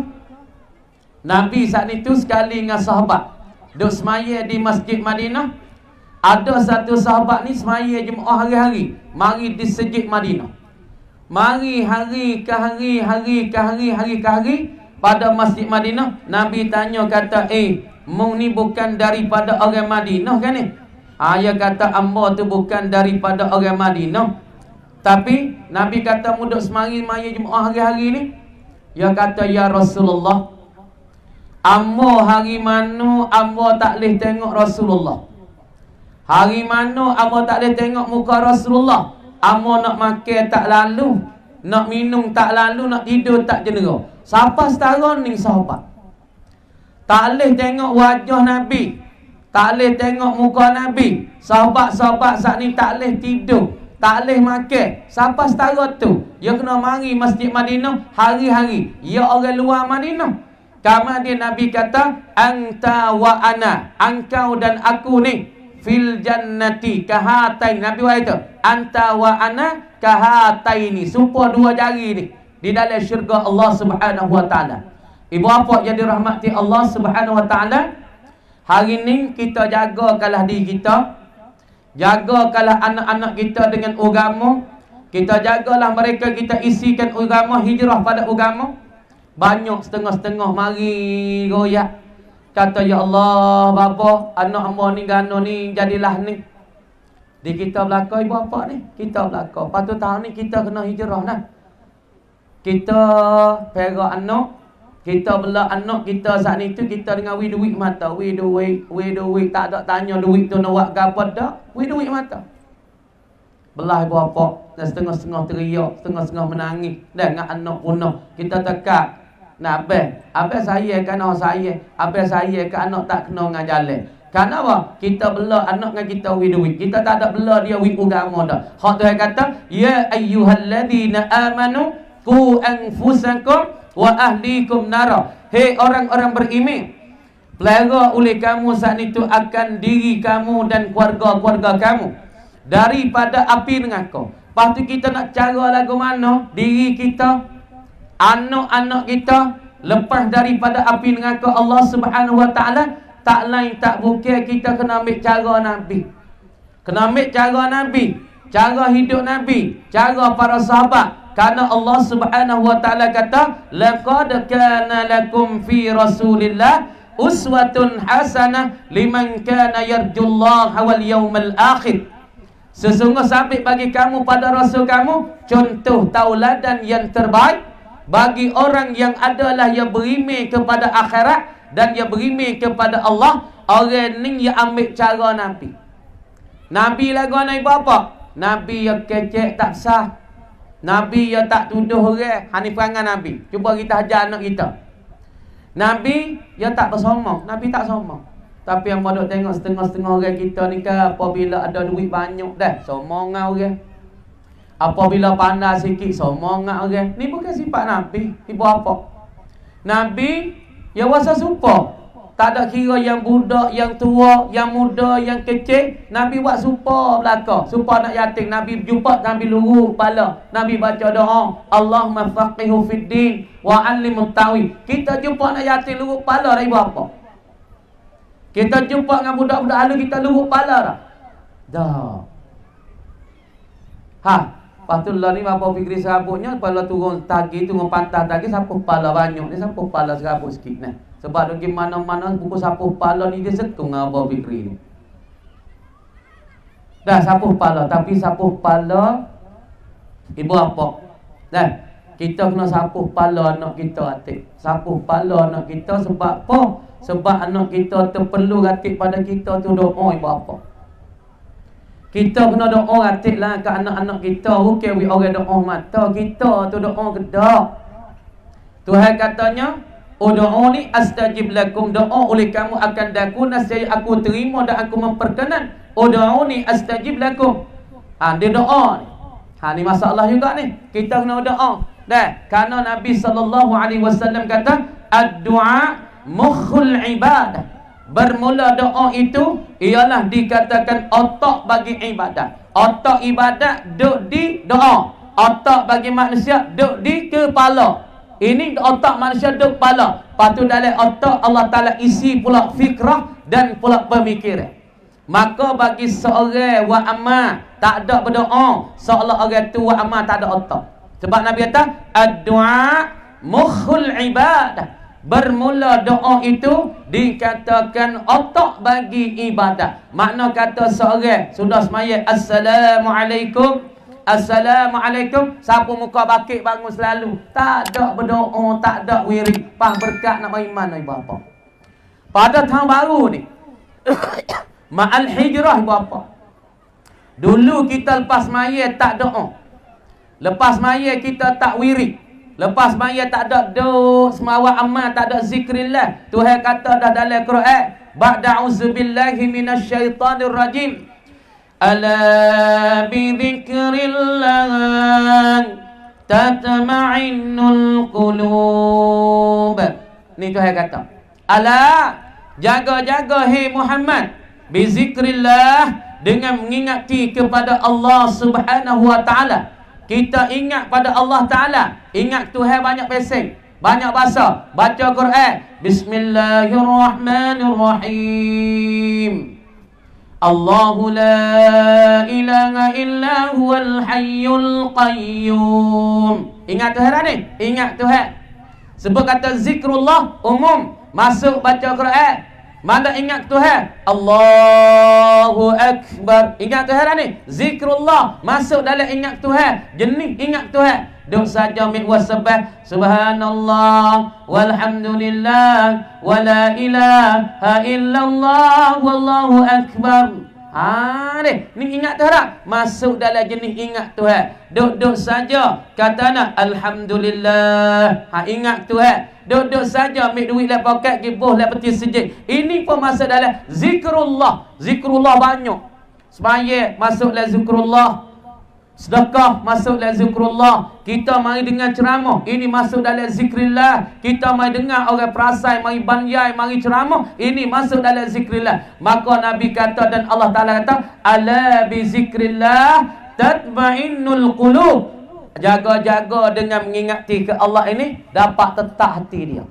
Nabi saat itu sekali dengan sahabat duk semaya di Masjid Madinah. Ada satu sahabat ni semaya jemaah hari-hari, mari di Masjid Madinah. Mari hari ke hari, hari ke hari, hari ke hari pada Masjid Madinah. Nabi tanya kata, mung ni bukan daripada orang Madinah kan ni? Dia kata, amba tu bukan daripada orang Madinah. Tapi Nabi kata, muduk semari maya jemaah hari-hari ni. Dia kata, ya Rasulullah, amba hari mana amba tak boleh tengok Rasulullah. Hari mana amba tak boleh tengok muka Rasulullah. Amba nak makan tak lalu, nak minum tak lalu, nak tidur tak jenera. Siapa setara ni sahabat? Tak boleh tengok wajah Nabi, tak boleh tengok muka Nabi. Sahabat-sahabat saat ni tak boleh tidur, tak boleh makan. Siapa setara tu? Dia kena mari Masjid Madinah hari-hari. Dia orang luar Madinah. Kemudian Nabi kata, anta wa ana, engkau dan aku ni fil jannati kahatain. Nabi kata, anta wa ana kahataini, supaya dua jari ni di dalam syurga Allah Subhanahu wa taala. Ibu bapa yang dirahmati Allah Subhanahu wa taala, hari ni kita jagakanlah diri kita, jagakanlah anak-anak kita dengan agama. Kita jagalah mereka, kita isikan agama, hijrah pada agama. Banyak setengah-setengah mari royak kata, ya Allah bapa, anak hamba ni gano ni jadilah ni. Di kita belakang ibu bapa ni, kita belakang. Patut tahun ni kita kena hijrah nah. Kita perak anak, kita bela anak kita saat itu, kita dengan duit mata, duit tak ada tanya duit tu nak buat apa dak, duit mata. Belah ibu bapa dan setengah-setengah teriak, setengah-setengah menangis dengan anak punah. Kita tekak. Nah, abang saya kan anak saya, abang saya kan anak tak kena dengan jalan. Kenapa? Kita bela anak dengan kita duit. Kita tak ada bela dia duit agama dah. Hak Tuhan kata, ya ayyuhalladzina amanu qu anfusakum wa ahlikum nara. Hei orang-orang beriman, pelihara oleh kamu saat itu akan diri kamu dan keluarga-keluarga kamu daripada api neraka. Lepas tu kita nak cara lagu mana? Diri kita, anak-anak kita lepas daripada api neraka Allah Subhanahu wa taala, tak lain tak bukan kita kena ambil cara Nabi. Kena ambil cara Nabi, cara hidup Nabi, cara para sahabat. Karena Allah Subhanahu wa taala kata, laqad kana lakum fi Rasulillah uswatun hasanah liman kana yarjullaha wal yawmal akhir. Sesungguh sampai bagi kamu pada Rasul kamu contoh tauladan yang terbaik bagi orang yang adalah yang beriman kepada akhirat dan yang beriman kepada Allah. Orang ni yang ambil cara Nabi. Nabi lagu anak ibu apa? Nabi yang kecek tak sah. Nabi yang tak tuduh orang. Hani perangai Nabi. Cuba kita ajar anak kita. Nabi yang tak bersombong. Nabi tak sombong. Tapi yang mau tengok setengah-setengah orang kita ni kan, apabila ada duit banyak dah, sombong orang. Apabila pandai sikit, sombong orang. Ni bukan sifat Nabi. Ibu apa? Nabi yang wasa supa. Tak ada kira yang budak, yang tua, yang muda, yang kecil. Nabi buat supa belakang. Supa nak yatim. Nabi jumpa, Nabi lurus kepala. Nabi baca doa, Allahumma faqihu fid din wa 'allimut ta'wil. Kita jumpa nak yatim lurus kepala dah ibu apa? Kita jumpa dengan budak-budak halu, kita lurus kepala dah. Dah. Patutlah ni bapa fikir serabutnya, kepala turun tagi, turun pantas tagi, sapu kepala banyak. Dia sapu kepala serabut sikit nah. Sebab dia mana-mana buku sapu kepala ni dia setung apa fikir ni. Dah sapu kepala, tapi sapu kepala ibu apa? Dah, kita kena sapu kepala anak kita atik. Sapu kepala anak kita sebab apa? Sebab anak kita terperlu atik pada kita tu doa ibu apa. Kita kena doa atik lah ke anak-anak kita. Bukan we orang doa mata. Kita tu doa kedak. Tuhan katanya, ud'uni astajib lakum, doa oleh kamu akan daku, nasihai aku terima dan aku memperkenan. Ud'uni astajib lakum. Dia doa ni. Ni masalah juga ni. Kita kena doa. Kerana Nabi SAW kata, ad-du'a mukhul ibadah. Bermula doa itu ialah dikatakan otak bagi ibadat. Otak ibadat duduk di doa. Otak bagi manusia duduk di kepala. Ini otak manusia duduk kepala. Lepas tu dalam otak Allah Ta'ala isi pula fikrah dan pula pemikiran. Maka bagi seorang wa amma tak ada berdoa, seolah orang tu wa amma tak ada otak. Sebab Nabi kata ad-du'a mukhul ibadah. Bermula doa itu dikatakan otak bagi ibadah. Makna kata seorang sudah semaya assalamualaikum, assalamualaikum, sapu muka bakit bangun selalu, tak ada berdoa, tak ada wirid, pah berkat nak bagi mana ibu bapa. Pada tahun baru ni ma'al hijrah ibu bapa. Dulu kita lepas maya tak doa. Lepas maya kita tak wirid. Lepas maya tak ada doa, semawat amal, tak ada zikrillah. Tuhan kata dah dalam Quran, ba'da auzubillahi minasyaitanir rajim. Ala bi dzikrillah tatma'innul qulub. Ni Tuhan kata. Ala, jaga-jaga hai Muhammad, bi zikrillah, dengan mengingati kepada Allah Subhanahu wa taala. Kita ingat pada Allah Ta'ala. Ingat Tuhan banyak pesing, banyak bahasa. Baca Quran, Bismillahirrahmanirrahim. Allahu la ilaha illa huwal hayyul qayyum. Ingat Tuhan ni? Ingat Tuhan. Sebab kata zikrullah umum, masuk baca Quran. Mana ingat Tuhan? Allahu Akbar. Ingat Tuhan ni? Zikrullah. Masuk dalam ingat Tuhan. Jenis ingat Tuhan. Duk saja mi'wa sabah. Subhanallah. Walhamdulillah. Wa la ilaha illallah. Wallahu Akbar. Ni ingat Tuhan. Masuk dalam jenis ingat Tuhan. Duk-duk saja. Kata nak alhamdulillah. Ingat Tuhan. Duduk saja ambil duit dalam poket, gibuh dalam peti sejid. Ini pun masuk dalam zikrullah. Zikrullah banyak. Sembahyang masuk dalam zikrullah. Sedekah masuk dalam zikrullah. Kita mari dengar ceramah, ini masuk dalam zikrillah. Kita mari dengar orang perasai, mari banyai, mari ceramah, ini masuk dalam zikrillah. Maka Nabi kata dan Allah Ta'ala kata, ala bi zikrillah tatma'innul qulub. Jaga-jaga dengan mengingati ke Allah ini, dapat tetap hati dia.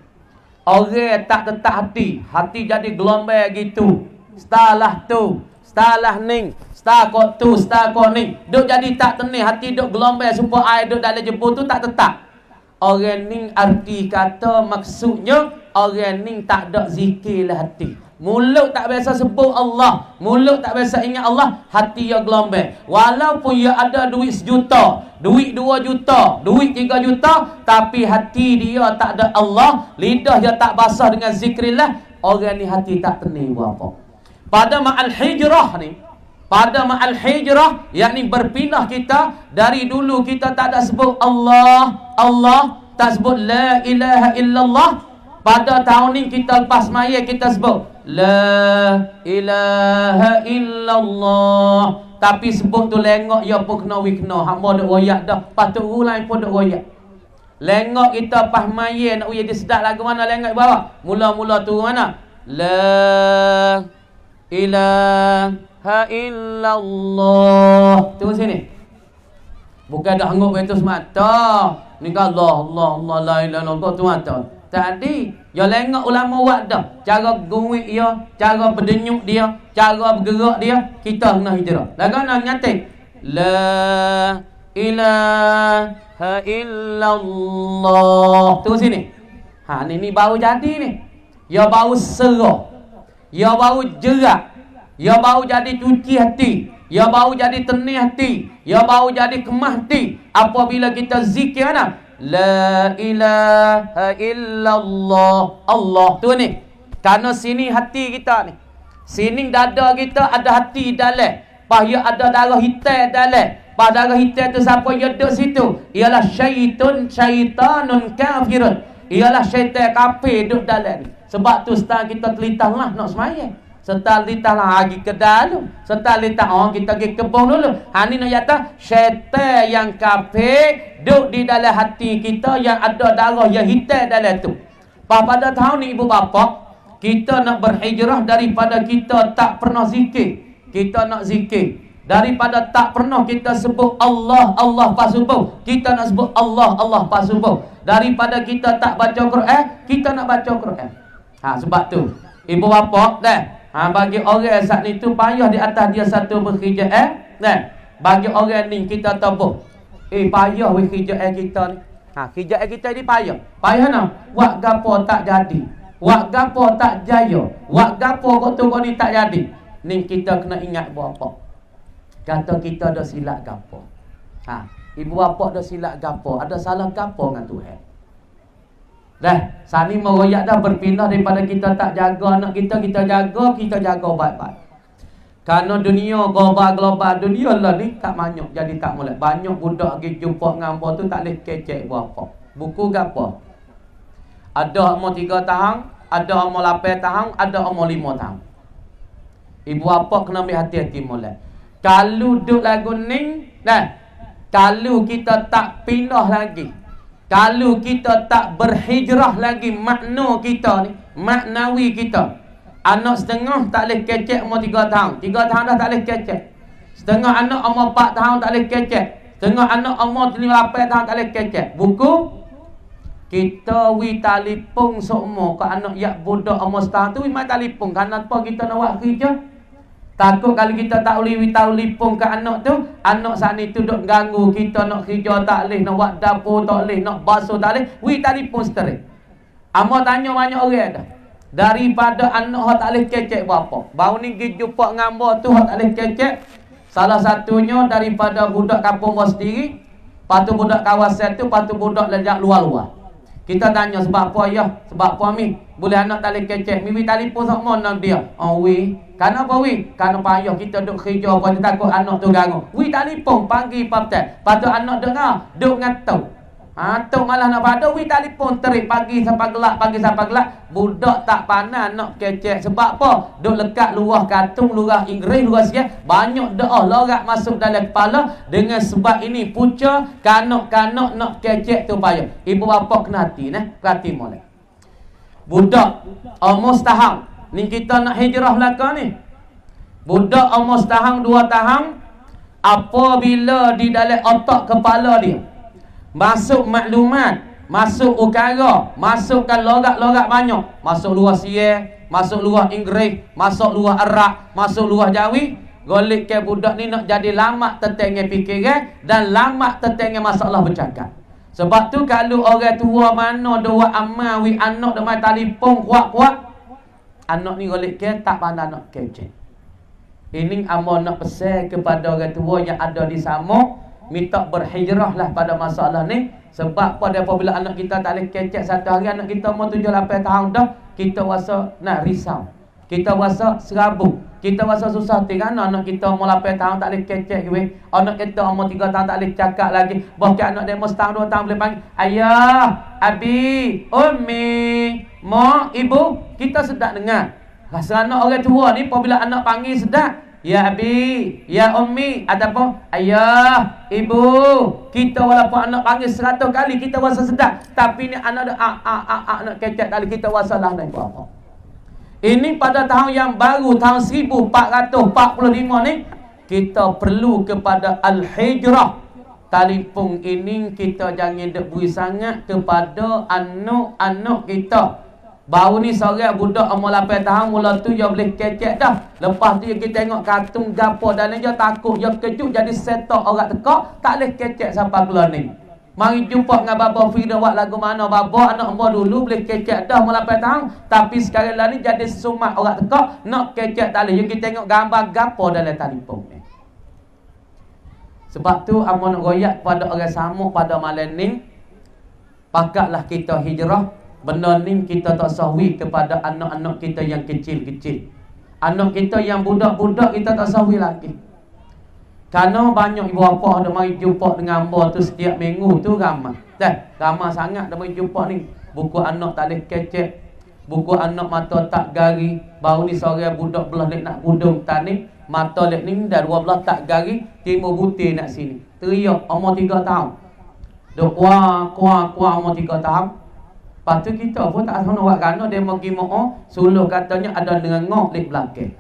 Orang tak tetap hati, hati jadi gelombang gitu. Setelah tu, setelah ni, setelah kau tu, setelah kau ni, duk jadi tak tenang, hati duk gelombang supaya air duk dalam jebur tu tak tetap. Orang ni arti kata maksudnya, orang ni tak ada zikir lah hati. Mulut tak biasa sebut Allah, mulut tak biasa ingat Allah, hati dia gelombang. Walaupun dia ada duit 1 juta, duit 2 juta, duit 3 juta, tapi hati dia tak ada Allah, lidah dia tak basah dengan zikrillah, orang ni hati tak tenang apa. Pada ma'al hijrah ni, pada ma'al hijrah, yakni berpindah kita, dari dulu kita tak ada sebut Allah, Allah, tak sebut la ilaha illallah. Pada tahun ni kita lepas maya kita sebut la ilaha illallah. Tapi sebut tu lengok ya pun kena wikna. Hamba duk royak dah, patut ulai pun duk royak. Lengok kita pas maya nak uya dia sedap lagu mana lengok bawah. Mula-mula tu mana? La ilaha illallah. Tunggu sini. Bukan dah hanguk betul semata. Ni Allah, Allah, Allah, la ilaha illallah tu mata. Tadi, ya lengok ulama buat dah. Cara guik dia, cara berdenyuk dia, cara bergerak dia, kita kena hijrah. Lagu nak nyatik. La ilaha illallah. Tunggu sini. Ni baru jadi ni. Ya baru serah. Ya baru jerak. Ya baru jadi cuci hati. Ya baru jadi tenang hati. Ya baru jadi kemah hati. Apabila kita zikir mana? La ilaha illallah. Allah tu ni. Karena sini hati kita ni, sini dada kita ada hati dalam. Pas dia ada darah hitam dalam. Pas darah hitam tu siapa yang duduk situ? Ialah syaitanun kafirun. ialah syaitan kafir duduk dalam ni. Sebab tu setelah kita telitah lah nak semayang. Setelah telitah lah pergi ke dalam. Setelah telitah kita pergi kebun dulu. Ha ni nak kata syaitan yang kafir duduk di dalam hati kita yang ada darah yang hitam dalam tu. Pada tahun ni ibu bapa, kita nak berhijrah daripada kita tak pernah zikir. Kita nak zikir. Daripada tak pernah kita sebut Allah, Allah pasubuh, kita nak sebut Allah, Allah pasubuh. Daripada kita tak baca Quran, kita nak baca Quran. Sebab tu ibu bapa dah. Bagi orang saat ni tu payah di atas dia satu berhijrah dah. Bagi orang ni kita tahu payah berhijrah kita ni. Hijrah kita ni payah. Payah nak buat gapo tak jadi. Buat gapo tak jaya. Buat gapo kau tu kau ni tak jadi. Ni kita kena ingat bapa. Kata kita dah silap gapo. Ibu bapa dah silap gapo, ada salah gapo dengan Tuhan. Dah, sani meroyak dah berpindah daripada kita tak jaga anak kita jaga baik-baik. Karena dunia global dunia lah ni tak banyak jadi tak molek. Banyak budak pergi jumpa dengan hangpa tu tak leh kecek apa. Buku gapo? Ada umur 3 tahun, ada umur 8 tahun, ada umur 5 tahun. Ibu bapa kena ambil hati-hati molek. Kalau duduk lagu ni, kalau kita tak pindah lagi, kalau kita tak berhijrah lagi makna kita ni, maknawi kita. Anak setengah tak boleh kecek umur 3 tahun. 3 tahun dah tak boleh kecek. Setengah anak umur 4 tahun tak boleh kecek. Setengah anak umur 8 tahun tak boleh kecek. Buku kita telefon semua ke anak yak budak umur setahun tu mai telefon. Kenapa kita nak buat kerja? Takut kalau kita tak boleh telefon ke anak tu, anak saat ni tu duk ganggu kita nak kerja tak boleh, nak buat dapur tak boleh, nak basuh tak boleh, telefon straight. Amo tanya banyak orang dah. Daripada anak hak tak boleh kecek berapa. Baru ni pergi jumpa dengan hamba tu hak tak boleh kecek. Salah satunya daripada budak kampung bos sendiri, patu budak kawasan tu, patu budak lejak luar-luar. Kita tanya sebab apa ya? Sebab apa mi? Boleh anak tak boleh kecek. Mimi telefon sama nak dia. Kenapa Kerana payah kita duk kerja apa dia takut anak tu ganggu. Telefon pagi patut. Patut anak dengar, duk ngatuk. Tok malah nak pada telefon terik pagi sampai gelap. Budak tak pandai nak kecek. Sebab apa? Duk lekat luah katung, luah Inggeris, luah siap. Banyak doa lorak masuk dalam kepala. Dengan sebab ini puca kanak-kanak nak kecek tu payah. Ibu bapa kena hati perhati molek. Budak umur setahun ni kita nak hijrah belakang ni. Budak umur setahun 2 tahun, apabila di dalam otak kepala dia masuk maklumat, masuk ukara, masukkan logat-logat banyak, masuk luar Sia, masuk luar Inggeris, masuk luar Arab, masuk luar Jawi, golek ke budak ni nak jadi lama tetengah fikiran dan lama tetengah masalah bercakap. Sebab tu kalau orang tua mana dua amal wi anak demai telefon kuat-kuat, anak ni golek ke tak pandai nak kecek. Ini amo nak pesan kepada orang tua yang ada di Samuk, minta berhijrahlah pada masalah ni. Sebab pada apabila anak kita tak boleh kecek satu hari, anak kita umur 7-8 tahun dah, kita rasa nak risau, kita rasa serabut, kita rasa susah tinggal anak kita umur 8 tahun tak boleh kecek ke. Anak kita umur 3 tahun tak boleh cakap lagi. Bahkan anak dia umur setahun 2 tahun boleh panggil ayah, abi, ummi, mak, ibu. Kita sedap dengar. Rasa anak orang tua ni apabila anak panggil sedap, ya abi, ya ummi, ataupun ayah, ibu. Kita walaupun anak panggil 100 kali kita rasa sedap, tapi ni anak nak kecek kali kita rasa lah naik apa. Ini pada tahun yang baru, tahun 1445 ni, kita perlu kepada al-hijrah. Telefon ini kita jangan debui sangat kepada anak-anak kita. Baru ni seorang budak umur 8 tahun mula tu dia boleh kecek dah. Lepas tu kita tengok kartun gapo dan dia takut, dia kejut jadi setok orang tekak, tak boleh kecek sampai keluar ni. Mari jumpa dengan bapa Firda buat lagu mana bapa anak umur dulu boleh kecek dah umur 8 tahun, tapi sekarang lah ni jadi sumat orang tekak, nak kecek tak boleh. Kita tengok gambar gapo dalam telefon ni. Sebab tu amo nak royak pada orang Samuk pada malam ni, pakatlah kita hijrah. Benda ni kita tak sahwi kepada anak-anak kita yang kecil-kecil. Anak kita yang budak-budak kita tak sahwi lagi. Kerana banyak ibu bapa ada mari jumpa dengan hamba tu setiap minggu tu ramai. Ramai sangat dah mari jumpa ni. buku anak tak boleh kecek, buku anak mata tak gari. Baru ni seorang budak belah nak budung tani, mata lek ni dah 12 tak gari, timur butir nak sini. Teriak umur 3 tahun. Duk kuah umur 3 tahun. Lepas tu kita pun tak tahu nak buat kerana dia pergi mo'o, suluh katanya ada nengok lek belakang.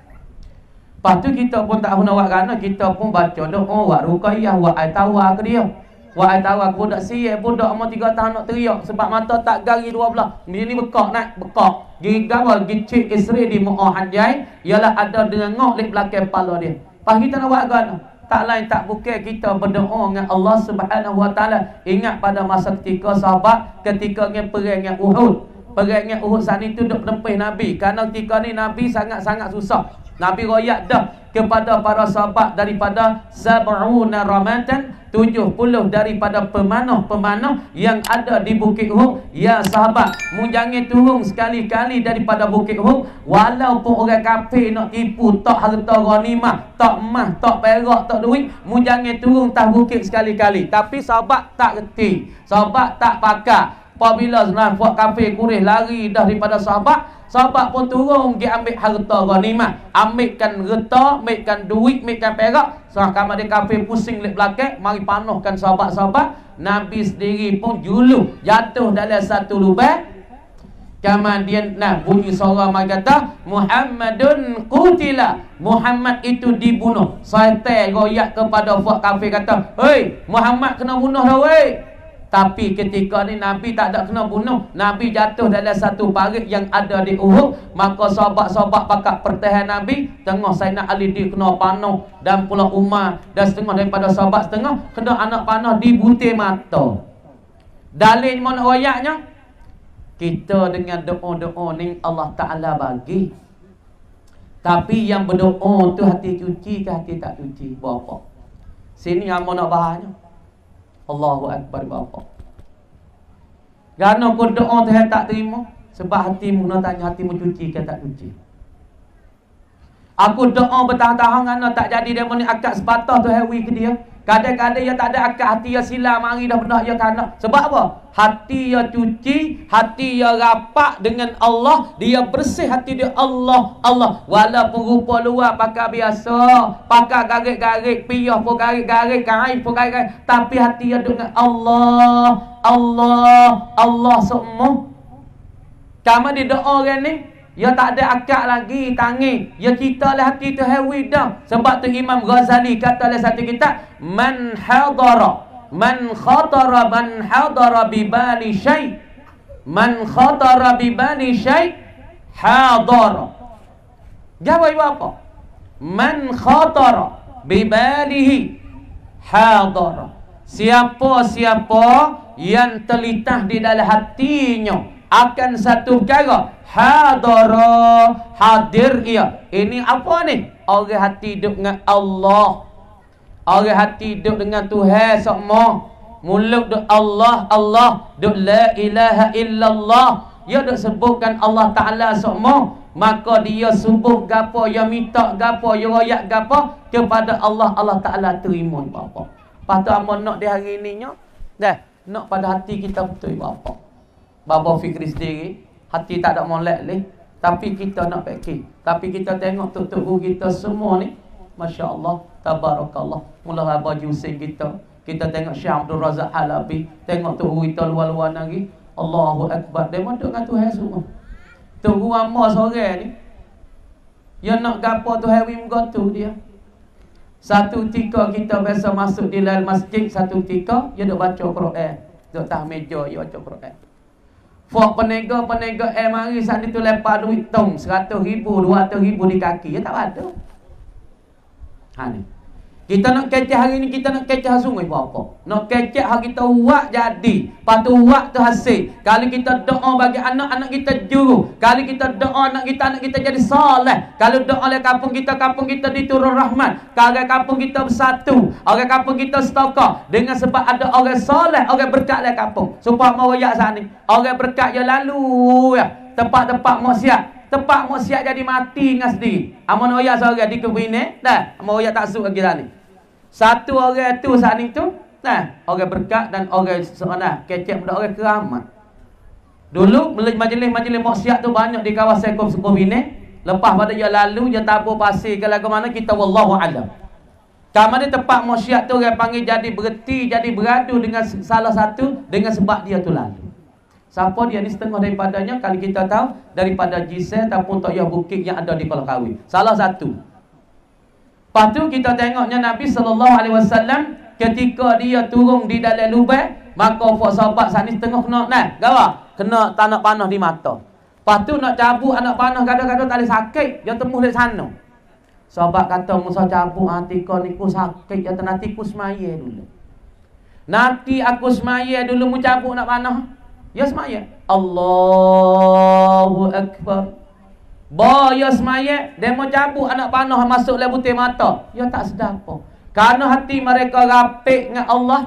Lepas tu kita pun tak tahu nak buat kerana kita pun baca doa, buat ruqayyah, buat ayat tawar ke dia. Buat ayat tawar ke budak siap, budak umur 3 tahun nak teriak sebab mata tak gari 12. Dia ni bekak naik, bekak. Gigi gawal, gigi isteri di mo'o hanjai, ialah ada nengok lek belakang kepala dia. Lepas kita nak buat kerana tak lain tak bukan kita berdoa dengan Allah Subhanahu Wa Taala. Ingat pada masa ketika sahabat ketika dengan perang dengan Uhud. Perang dengan Uhud saat itu duk penempih Nabi. Kerana ketika ni Nabi sangat-sangat susah. Nabi royak dah kepada para sahabat daripada sab'una ramatan, 70 daripada pemanah-pemanah yang ada di Bukit Uhud. Ya sahabat, mu jangan turun sekali-kali daripada Bukit Uhud. Walaupun orang kafir nak tipu, tak harta ghanimah, tak emas, tak perak, tak duit, mu jangan turun tas bukit sekali-kali. Tapi sahabat tak reti, sahabat tak pakar. Apabila buat kafir Quraisy lari dah daripada sahabat, sahabat pun turun dia ambil harta ghanimah, ambilkan harta, ambilkan duit, ambilkan perak. Sahabat dia kafir pusing lek belakang, mari panahkan sahabat-sahabat. Nabi sendiri pun juluh jatuh dalam satu lubang. Kemudian bunyi suara mai kata Muhammadun qutila, Muhammad itu dibunuh. Syaitan royak kepada fuak kafir kata, "Hei, Muhammad kena bunuh dah weh." Tapi ketika ni Nabi tak ada kena bunuh. Nabi jatuh dalam satu parit yang ada di Uhud. Maka sahabat-sahabat pakat pertahan Nabi. Tengah Sayyidina Ali dia kena panah, dan pula Umar, dan setengah daripada sahabat setengah kena anak panah di butir mata. Dalil mana ayatnya? Kita dengan doa-doa ni Allah Ta'ala bagi. Tapi yang berdoa tu hati cuci ke hati tak cuci? Berapa? Sini yang nak bahasnya. Allahu Akbar bapa. Kerana kau doa Tuhan tak terima sebab hatimu nak tanya hatimu cuci ke tak cuci. Aku doa bertahun-tahun kerana tak jadi dia ni akad sepatah Tuhan wi ke dia. Kadang-kadang dia tak ada akad, hati dia silam, mari dah benar dia tak nak. Sebab apa? Hati dia cuci, hati dia rapat dengan Allah, dia bersih hati dia Allah. Walaupun rupa luar pakai biasa, pakai garik-garik, piyah pun garik-garik, kain pun garik-garik, tapi hati dia dengan Allah semua. Kamu di doa orang ni, ya tak ada akad lagi tangi. Ya kita lah hati tu hawi dah. Sebab tu Imam Ghazali kata dalam satu kitab, man khatara bi bali syai', man khatara bi bali syai' hadara. Jawab ibu apa? Man khatara bi balihi hadara. Siapa-siapa yang terlintas di dalam hatinya akan satu perkara, hadara, hadir ia. Ini apa ni? Orang hati duduk dengan Allah, orang hati duduk dengan Tuhan semua. Mulut duduk Allah, duduk la ilaha illallah. Dia duduk sebutkan Allah Ta'ala semua. Maka dia subuh gapo, dia minta gapo, dia royak gapo kepada Allah, Allah Ta'ala terima apa. Patut amun nak di hari ininya, dah nak pada hati kita betul apa. Bapa fikri sendiri, hati tak ada molek ni, tapi kita nak fikir. Tapi kita tengok tok-tok guru kita semua ni, masya-Allah, tabarakallah. Mula baju sing kita tengok Syekh Abdul Razak Halabi, tengok tok guru kita luar-luar lagi. Allahu Akbar. Dia mondok dengan Tuhan semua. Tok guru amma sore ni, dia nak gapo Tuhan wi menggotu dia. Satu ketika kita biasa masuk di dalam masjid, satu ketika dia duk baca Quran. Duk atas meja dia baca Quran. Fok penega mari saat itu lepas duit tong 100,000, 200,000 di kaki. Dia tak ada. Ha ni. Kita nak kecek hari ni, kita nak kecek sungguh apa? Nak kecek hari kita buat jadi, patu buat tu hasil. Kalau kita doa bagi anak-anak kita juru, kalau kita doa anak kita jadi soleh, kalau doa oleh kampung kita diturun rahmat, kalau kampung kita bersatu, orang kampung kita setokah dengan sebab ada orang soleh, orang berkat oleh kampung. Supaya mau royak saat ni, orang berkat je lalu ya, tempat-tempat maksiat. Tempat maksiat jadi mati dengan sendiri. Amun royak seorang di kebine, dah, amun royak tak suk lagi dah ni. Satu orang tu saat itu, orang berkat dan orang seorang kecek benda orang keramat. Dulu majlis-majlis maksiat tu banyak di kawasan Kubine. Lepas pada dia lalu dia tabur pasir ke lagu mana kita wallahu alam. Kamar dia tempat maksiat tu orang panggil jadi berhenti, jadi beradu dengan salah satu dengan sebab dia tu lalu. Siapa dia ni setengah daripadanya kalau kita tahu daripada Jisai ataupun Toyah Bukit yang ada di Kolkawi. Salah satu. Lepas tu kita tengoknya Nabi SAW ketika dia turun di dalam lubang, maka sahabat sana setengah kena kena tanah panah di mata. Lepas tu nak cabut anak panah kadang-kadang tak ada sakit, dia tembus dari sana. Sahabat kata Musa cabut hati kau niku sakit, dia nanti ku semaya dulu. Nanti aku semaya dulu mu cabut nak panah. Ya semaya. Allahu Akbar. Ya semaya, dia mau cabut anak panah masuk dalam butir mata. Ya tak sedar apa. Karena hati mereka rapik dengan Allah.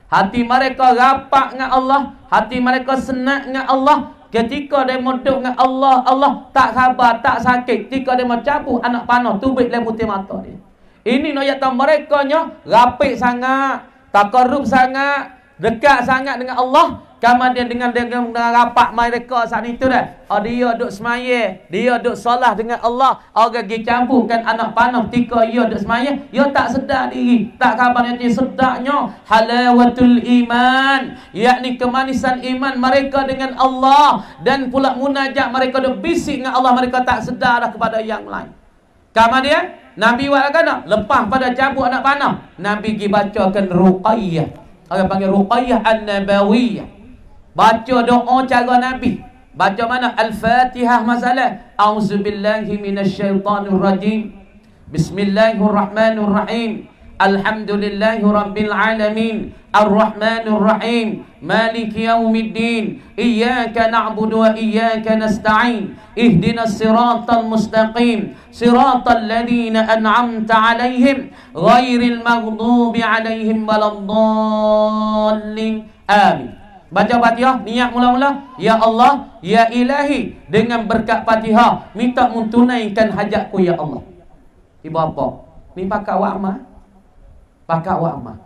Hati mereka rapat dengan Allah. Hati mereka senang dengan Allah. Ketika dia mau duduk dengan Allah, Allah tak khabar, tak sakit. Ketika dia mau cabut anak panah, tubik dalam butir mata dia. Ini nak kata mereka nya rapik sangat, takarrub sangat, dekat sangat dengan Allah. Kemudian dengan rapat mereka saat itu dah. Dia duduk semaya, dia duduk solat dengan Allah. Orang pergi campurkan anak panah ketika dia duduk semaya, dia tak sedar diri. Tak khabar nanti sedarnya halawatul iman, yakni kemanisan iman mereka dengan Allah. Dan pula munajat mereka duduk bisik dengan Allah, mereka tak sedar dah kepada yang lain. Kemudian Nabi buat kena lepas pada cabut anak panah, Nabi pergi bacakan ruqayyah. Orang panggil ruqayyah an-nabawiyah. Baca doa cara Nabi. Baca mana? Al-Fatihah masalah. A'udzubillahi minasyaitanir rajim. Bismillahirrahmanirrahim. Alhamdulillahi rabbil alamin. Ar-Rahmanir Rahim. Maliki yaumiddin. Iyyaka na'budu wa iyyaka nasta'in. Ihdinas siratal mustaqim. Siratal ladzina an'amta 'alaihim ghairil maghdubi 'alaihim waladdallin. Amin. Baca Fatihah, niat mula-mula, ya Allah, ya Ilahi, dengan berkat Fatihah minta tunaikan hajatku ya Allah. Ibu apa? Ni pakai wa'mah. Pakai wa'mah.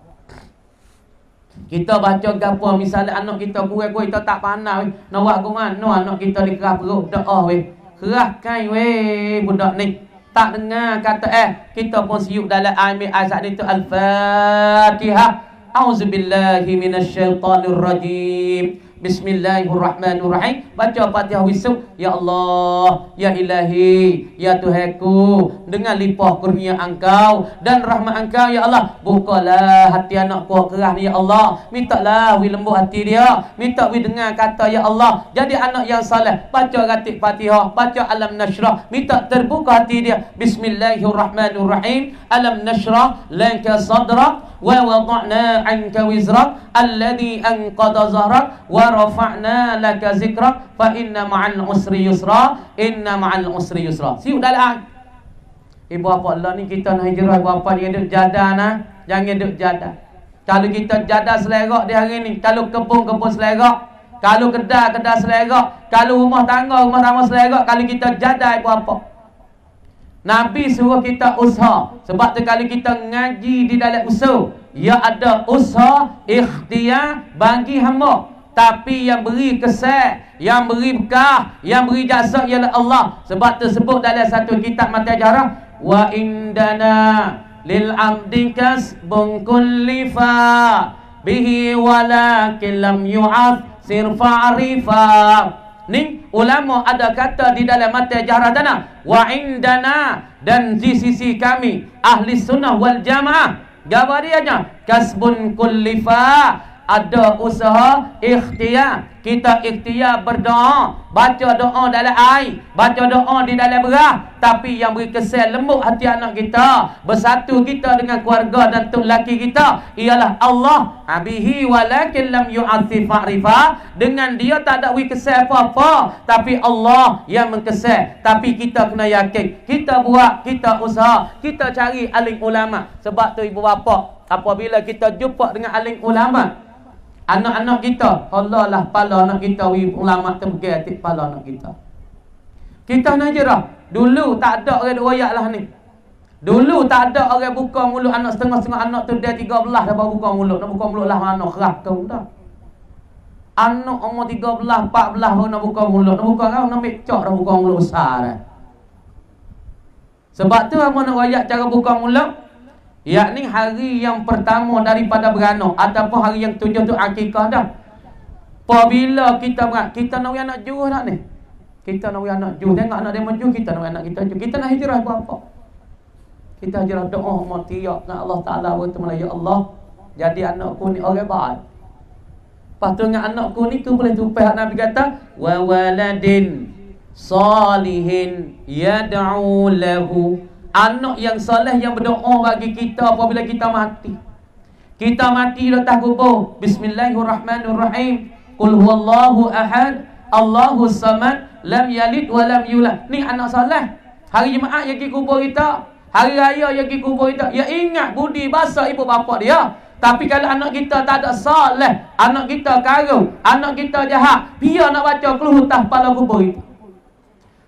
Kita baca gapo misalnya anak kita kurang-kurang kita tak pandai nak buat ke mana anak kita dikerah perut doa weh. Kerahkan weh budak ni. Tak dengar kata kita pun siuk dalam ayat itu Al-Fatihah. A'udzubillahi minasyaitanir rajim. Bismillahirrahmanirrahim. Baca Fatihah wisuk. Ya Allah, ya Ilahi, ya Tuhanku, dengan limpah kurnia Engkau dan rahmat Engkau ya Allah, bukalah hati anakku kerah ni ya Allah. Mintalah wi lembut hati dia, minta wi dengar kata ya Allah, jadi anak yang saleh. Baca ratib Fatihah, baca Alam Nashrah, minta terbuka hati dia. Bismillahirrahmanirrahim. Alam nashrah laka sadrak wa wada'na 'anka wizrak alladhi anqadha zahrak wa rafa'na laka zikrak fa inna ma'al usri yusra, inna ma'al usri yusra. Siuk dalam ibu apa Allah ni kita nak hijrah ibu apa dia duduk jadah nah, jangan duduk jadah. Kalau kita jadah selerak di hari ni, kalau kebun selerak, kalau kedai selerak, kalau rumah tangga selerak, kalau kita jadah ibu apa. Nabi suruh kita usaha. Sebab tu kalau kita ngaji di dalam usaha, ya ada usaha ikhtiar bagi hamba. Tapi yang beri kesan, yang beri bekah, yang beri jasa ialah Allah. Sebab tu sebut dalam satu kitab mata jarah, wa indana lil abdi kasbun kullifa bihi walakin lam yu'athir fa'rifa. Ni ulama ada kata di dalam mata jarah tanah, wa indana, dan di sisi kami ahli sunnah wal jamaah, gabar dia nya kasbun kullifa, ada usaha ikhtiar. Kita ikhtiar berdoa, baca doa dalam air, baca doa di dalam berah. Tapi yang beri kesan lembut hati anak kita, bersatu kita dengan keluarga dan tok laki kita ialah Allah. Abihi walakin lam yu'athir fa'rifa, dengan dia tak ada beri kesan apa-apa, tapi Allah yang mengkesan. Tapi kita kena yakin, kita buat, kita usaha, kita cari alim ulama. Sebab tu ibu bapa, apabila kita jumpa dengan alim ulama, anak-anak kita, Allah lah pala anak kita, ulama terbegai atik pala anak kita. Kita nak jerah. Dulu tak ada orang royak lah ni. Dulu tak ada orang buka mulut anak setengah-setengah anak tu dia 13 dah baru buka mulut. Nak buka mulut lah mana kerah kau dah. Anak umur 13, 14 baru nak buka mulut. Nak buka kau, nak ambil cok dah buka mulut besar dah. Sebab tu apa nak rakyat cara buka mulut? Yakni hari yang pertama daripada beranak ataupun hari yang 7 tu akikah dah. Apabila kita berat, kita nak anak juru tak ni? Kita nak anak juru. Tengok anak dia maju, kita nak anak kita juru. Kita nak hijrah buat apa? Kita hijrah doa matiak dengan Allah Ta'ala bertemu, ya Allah, jadi anakku ni orang baik. Lepas tu dengan anakku ni tu boleh tupai Nabi kata wa waladin salihin yad'u lahu. Anak yang soleh yang berdoa bagi kita apabila kita mati. Kita mati di atas kubur. Bismillahirrahmanirrahim. Qul huwallahu ahad, Allahus samad, lam yalid wa lam yulad. Ni anak soleh. Hari Jumaat yang pergi kubur kita, hari raya yang pergi kubur kita, ya ingat budi bahasa ibu bapa dia. Tapi kalau anak kita tak ada soleh, anak kita karung, anak kita jahat, dia nak baca keluh hutah kepala kubur itu.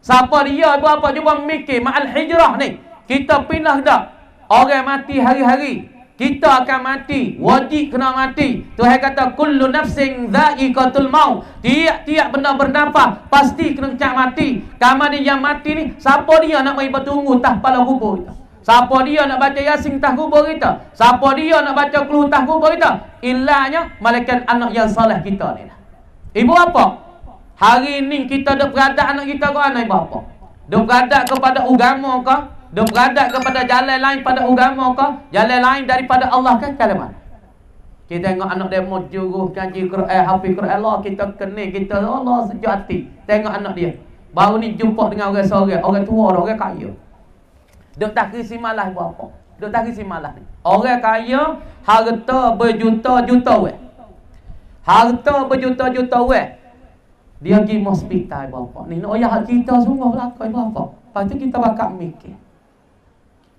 Siapa dia ibu bapa cuba mikir ma'al hijrah ni. Kita pindah tak? Orang mati hari-hari, kita akan mati, wajib kena mati. Tuhan kata kullu nafsin dha'iqatul maut. Tiap-tiap benda bernafas pasti kena cak mati. Kamu yang mati ni, siapa dia nak mai bertunggu tah kepala kubur kita? Siapa dia nak baca Yasin tah kubur kita? Siapa dia nak baca keluh tah kubur kita? Illanya malaikat anak yang saleh kita ni. Ibu apa? Hari ni kita dah beradak anak kita ke mana ibu apa? Dah beradak kepada agama ke? Dah beradak kepada jalan lain pada agama ke? Jalan lain daripada Allah kan? Jalan mana? Kita tengok anak dia mau juru kaji Quran, hafiz Quran Allah, kita kena, kita Allah sejati. Tengok anak dia. Baru ni jumpa dengan orang seorang, orang tua dah, orang kaya. Duk tak kisi malah buat apa? Duk tak kisi malah ni. Orang kaya harta berjuta-juta weh. Harta berjuta-juta weh. Dia pergi hospital bapa. Ni nak ayah kita sungguh belakang bapa. Lepas tu kita bakal mikir.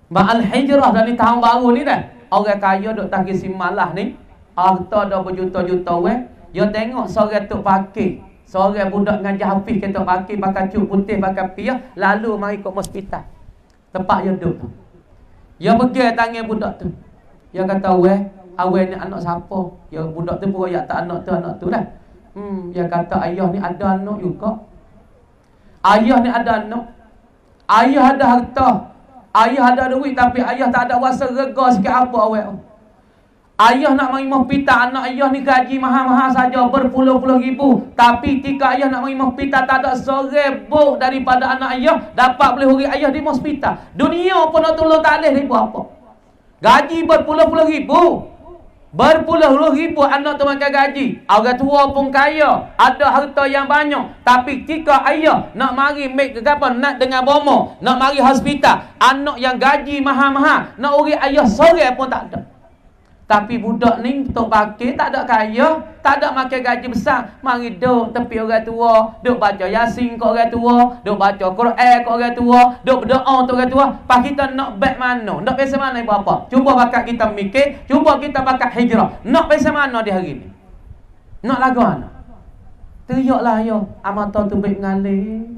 Ma'al hijrah dan ni tahun baru ni dah. Orang kaya duk tak kisi malah ni. Harta dah berjuta-juta weh. Dia tengok seorang tok pakir. Seorang budak ngajar hafiz kata pakir pakai cuk putih pakai piah lalu mari ke hospital. Tempat dia duduk tu. Dia pegang tangan budak tu. Dia kata, weh, awal ni anak siapa? Ya budak tu pun tak anak tu dah. Dia kata, ayah ni ada anak juga. Ayah ni ada anak. Ayah ada harta. Ayah ada duit tapi ayah tak ada rasa rega sikit apa awal. Ayah nak mari hospital, anak ayah ni gaji mahal-mahal saja berpuluh-puluh ribu. Tapi ketika ayah nak mari hospital tak ada serebok daripada anak ayah dapat boleh huri ayah di hospital. Dunia pun nak tolong tak boleh ribu apa. Gaji berpuluh-puluh ribu. Berpuluh-puluh ribu anak tu makan gaji. Orang tua pun kaya, ada harta yang banyak. Tapi ketika ayah nak mari make apa nak dengan bomo, nak mari hospital, anak yang gaji mahal-mahal, nak huri ayah sore pun tak ada. Tapi budak ni tok bakir tak ada kaya, tak ada makan gaji besar. Mari duduk tepi orang tua, duduk baca Yasin ke orang tua, duduk baca Quran ke orang tua, duduk berdoa untuk orang tua. Pas kita nak back mana? Nak biasa mana ibu apa? Cuba bakat kita mikir, cuba kita bakat hijrah. Nak biasa mana di hari ni? Nak lagu mana? Teriaklah yo, amata tu baik ngalih.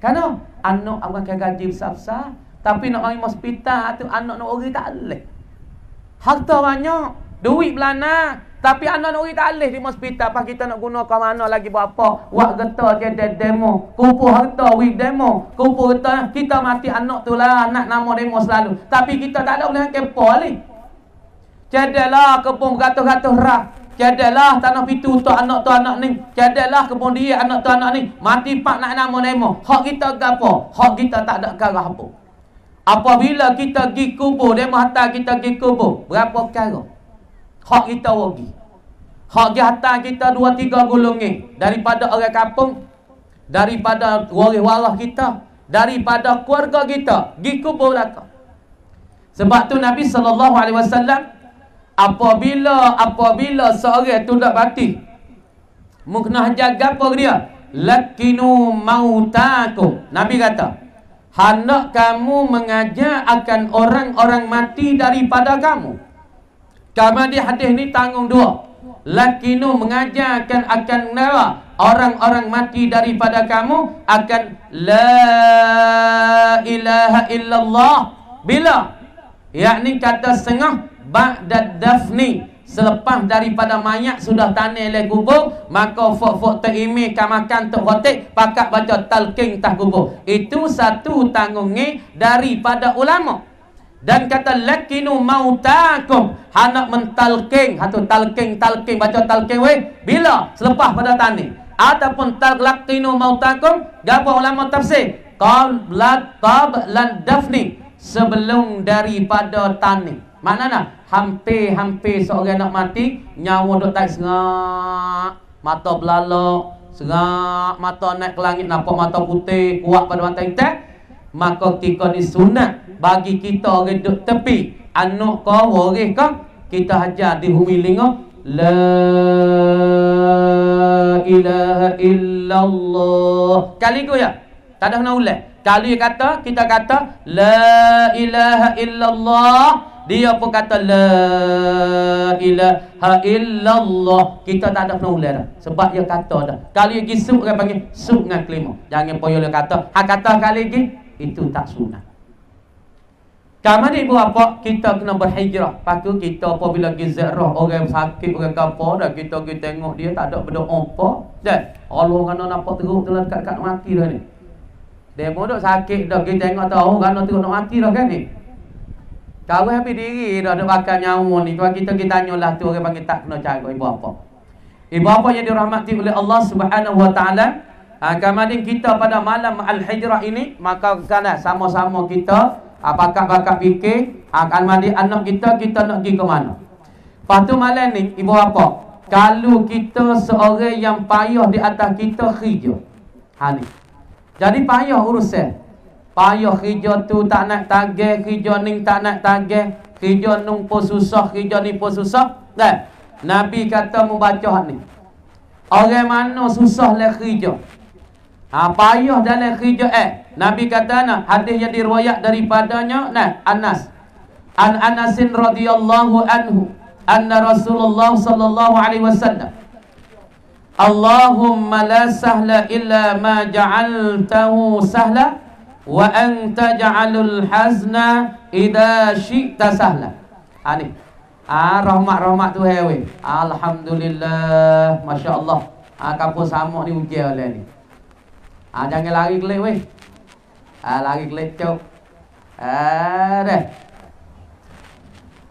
Kerana anak makan gaji besar-besar, tapi nak mari hospital tu anak nak ori tak boleh. Harta banyak, duit belana, tapi anak nak tak boleh di hospital. Pas kita nak guna ke mana lagi buat apa? Wak getah je demo, kumpul harta wik demo, kumpul harta kita mati anak tu lah nak nama demo selalu. Tapi kita tak ada boleh kepo ni. Cadalah kebun beratus-ratus rak. Cadalah tanah pitu untuk anak tu anak ni. Cadalah kebun dia anak tu anak ni. Mati pak nak nama demo. Hak kita gapo? Hak kita tak ada garah apa. Apabila kita pergi kubur, dia hantar kita pergi kubur, berapa perkara? Hak kita rugi. Hak dia hantar kita 2-3 golongan. Daripada orang kampung, daripada waris-waris kita, daripada keluarga kita, pergi kubur belakang. Sebab tu Nabi SAW, apabila seorang tu tak mati, mungkin jaga apa dia? Lakinu mautakum. Nabi kata, hendak kamu mengajar akan orang-orang mati daripada kamu. Karena di hadis ni tanggung dua. Lakinu mengajarkan akan orang-orang mati daripada kamu akan la ilaha illallah. Bila? Yakni kata setengah ba'da dafni, selepas daripada mayat sudah tanah le kubur, maka fok-fok terimi makan tok khotik pakat baca talqin tah kubur. Itu satu tanggungi daripada ulama. Dan kata lakinu mautakum, hendak mentalqin, hatu talqin baca talqin bila selepas pada tanah. Ataupun talqinu mautakum, gapo ulama tafsir qabla dafni, sebelum daripada tanah. Maknanya hampir seorang nak mati, nyawa duk tak sengak, mata belalok, sengak, mata naik ke langit, nampak mata putih, kuat pada mata hitam. Maka ketika ni sunat bagi kita orang duduk tepi, anak kau, waris kau, kita hajar di humilingo la ilaha illallah. Kali ku ya, tak ada kena ulang. Kali kata, kita kata la ilaha illallah, dia pun kata la ilaha illallah. Kita tak ada kena ulang dah, sebab dia kata dah. Kali lagi suk, orang panggil suk dengan kelima. Jangan poyo dia kata, kata kali lagi, itu tak sunat. Kamu ni buat apa? Kita kena berhijrah. Pastu kita apabila gizat roh orang sakit, orang kapal, dah kita pergi tengok dia tak ada berdoa apa. Dah, Allah kena nampak teruk telah dekat mati dah ni. Dia pun duk sakit dah, kita tengok tahu kena teruk nak mati dah kan ni. Kau habis diri dah ada bakal nyawa ni. Tuan kita tanyalah tu, orang panggil tak kena cara ibu apa. Ibu apa yang dirahmati oleh Allah Subhanahu wa taala. Kemudian kita pada malam Al-Hijrah ini, maka kan sama-sama kita bakat-bakat fikir akan mandi anak kita nak pergi ke mana. Lepas tu malam ni ibu apa, kalau kita seorang yang payah di atas kita khijau ni, jadi payah urusan, payah khijau tu tak nak tagih, khijau ni tak nak tagih, khijau nung pun susah, khijau ni pun susah. Dah Nabi kata membaca ni, orang mana susah le khijau, payah dalam khijau Nabi kata hadis yang diriwayat daripadanya Anas. An Anasin radhiyallahu anhu anna Rasulullah sallallahu alaihi wasallam Allahumma la sahla illa ma ja'altahu sahla wa anta ja'alul hazna idza syi'ta sahla. Ni rahmat-rahmat tu hewe. Alhamdulillah, masya-Allah. Kampung Samak ni ujian oleh ni. Jangan lari kelik weh. Lari kelik cok. Dah.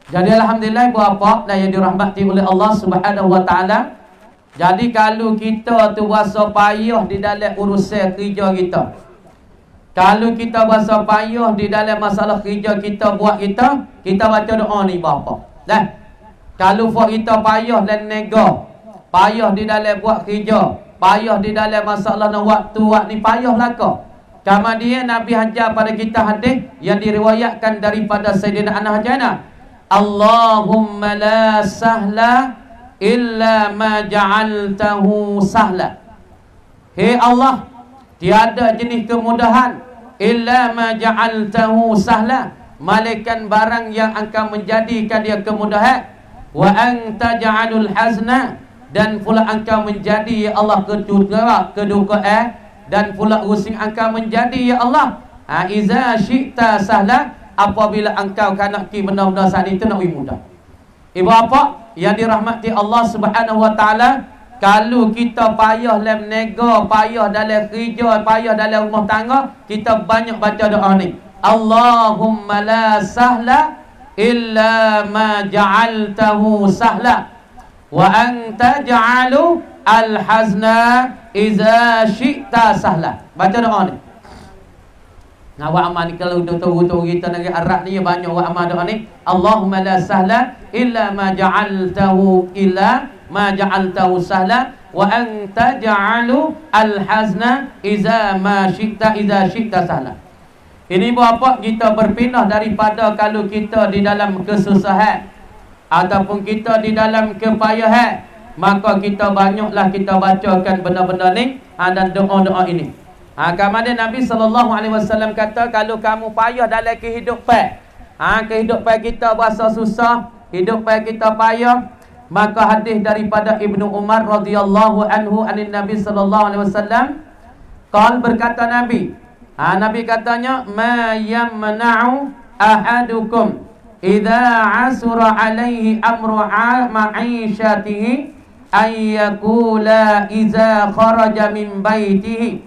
Jadi alhamdulillah buat apa yang dirahmati oleh Allah Subhanahu wa taala. Jadi kalau kita tu berasa payah di dalam urusan kerja kita, kalau kita berasa payah di dalam masalah kerja kita buat kita baca doa ni bapa. Dah. Kalau buat kita payah dan nego, payah di dalam buat kerja, payah di dalam masalah nak waktu ni payah belaka. Kemudian Nabi hajar pada kita hadis yang diriwayatkan daripada Sayyidina Anas Jana, Allahumma la sahla illa ma ja'altahu sahla. Hei Allah, tiada jenis kemudahan illa ma ja'altahu sahla, malaikat barang yang akan menjadikan dia kemudahan. Wa anta ja'alul hazna, dan pula engkau menjadi ya Allah kedukaan, dan pula rusing engkau menjadi ya Allah iza syi'ta sahla, apabila engkau nak ki benda-benda saat itu nak mudah. Ibu apa yang dirahmati Allah Subhanahu wa taala, kalau kita payah dalam nego, payah dalam kerja, payah dalam rumah tangga, kita banyak baca doa ni, Allahumma la sahla illa ma ja'altahu sahla wa anta ja'alu al-hazna iza syi'ta sahla. Baca doa ni. Nah, wa amal ni kalau tahu kita negeri Arab ni banyak wa amal doa ni. Allahumma la sahla illa ma ja'altahu sahla wa anta ja'alu al-hazna iza syi'ta sahla. Ini buat kita berpindah daripada kalau kita di dalam kesusahan ataupun kita di dalam kepayahan, maka kita banyaklah kita bacakan benda-benda ni dan doa-doa ini. Kemudian Nabi SAW kata, kalau kamu payah dalam kehidupan, kehidupan kita berasa susah, hidupan kita payah, maka hadis daripada Ibnu Umar radhiyallahu anhu anin Nabi SAW, qal berkata Nabi, Nabi katanya, ma yamna'u ahadukum idza asura alaihi amru ma'ishatihi ayyakula idza kharaja min baitihi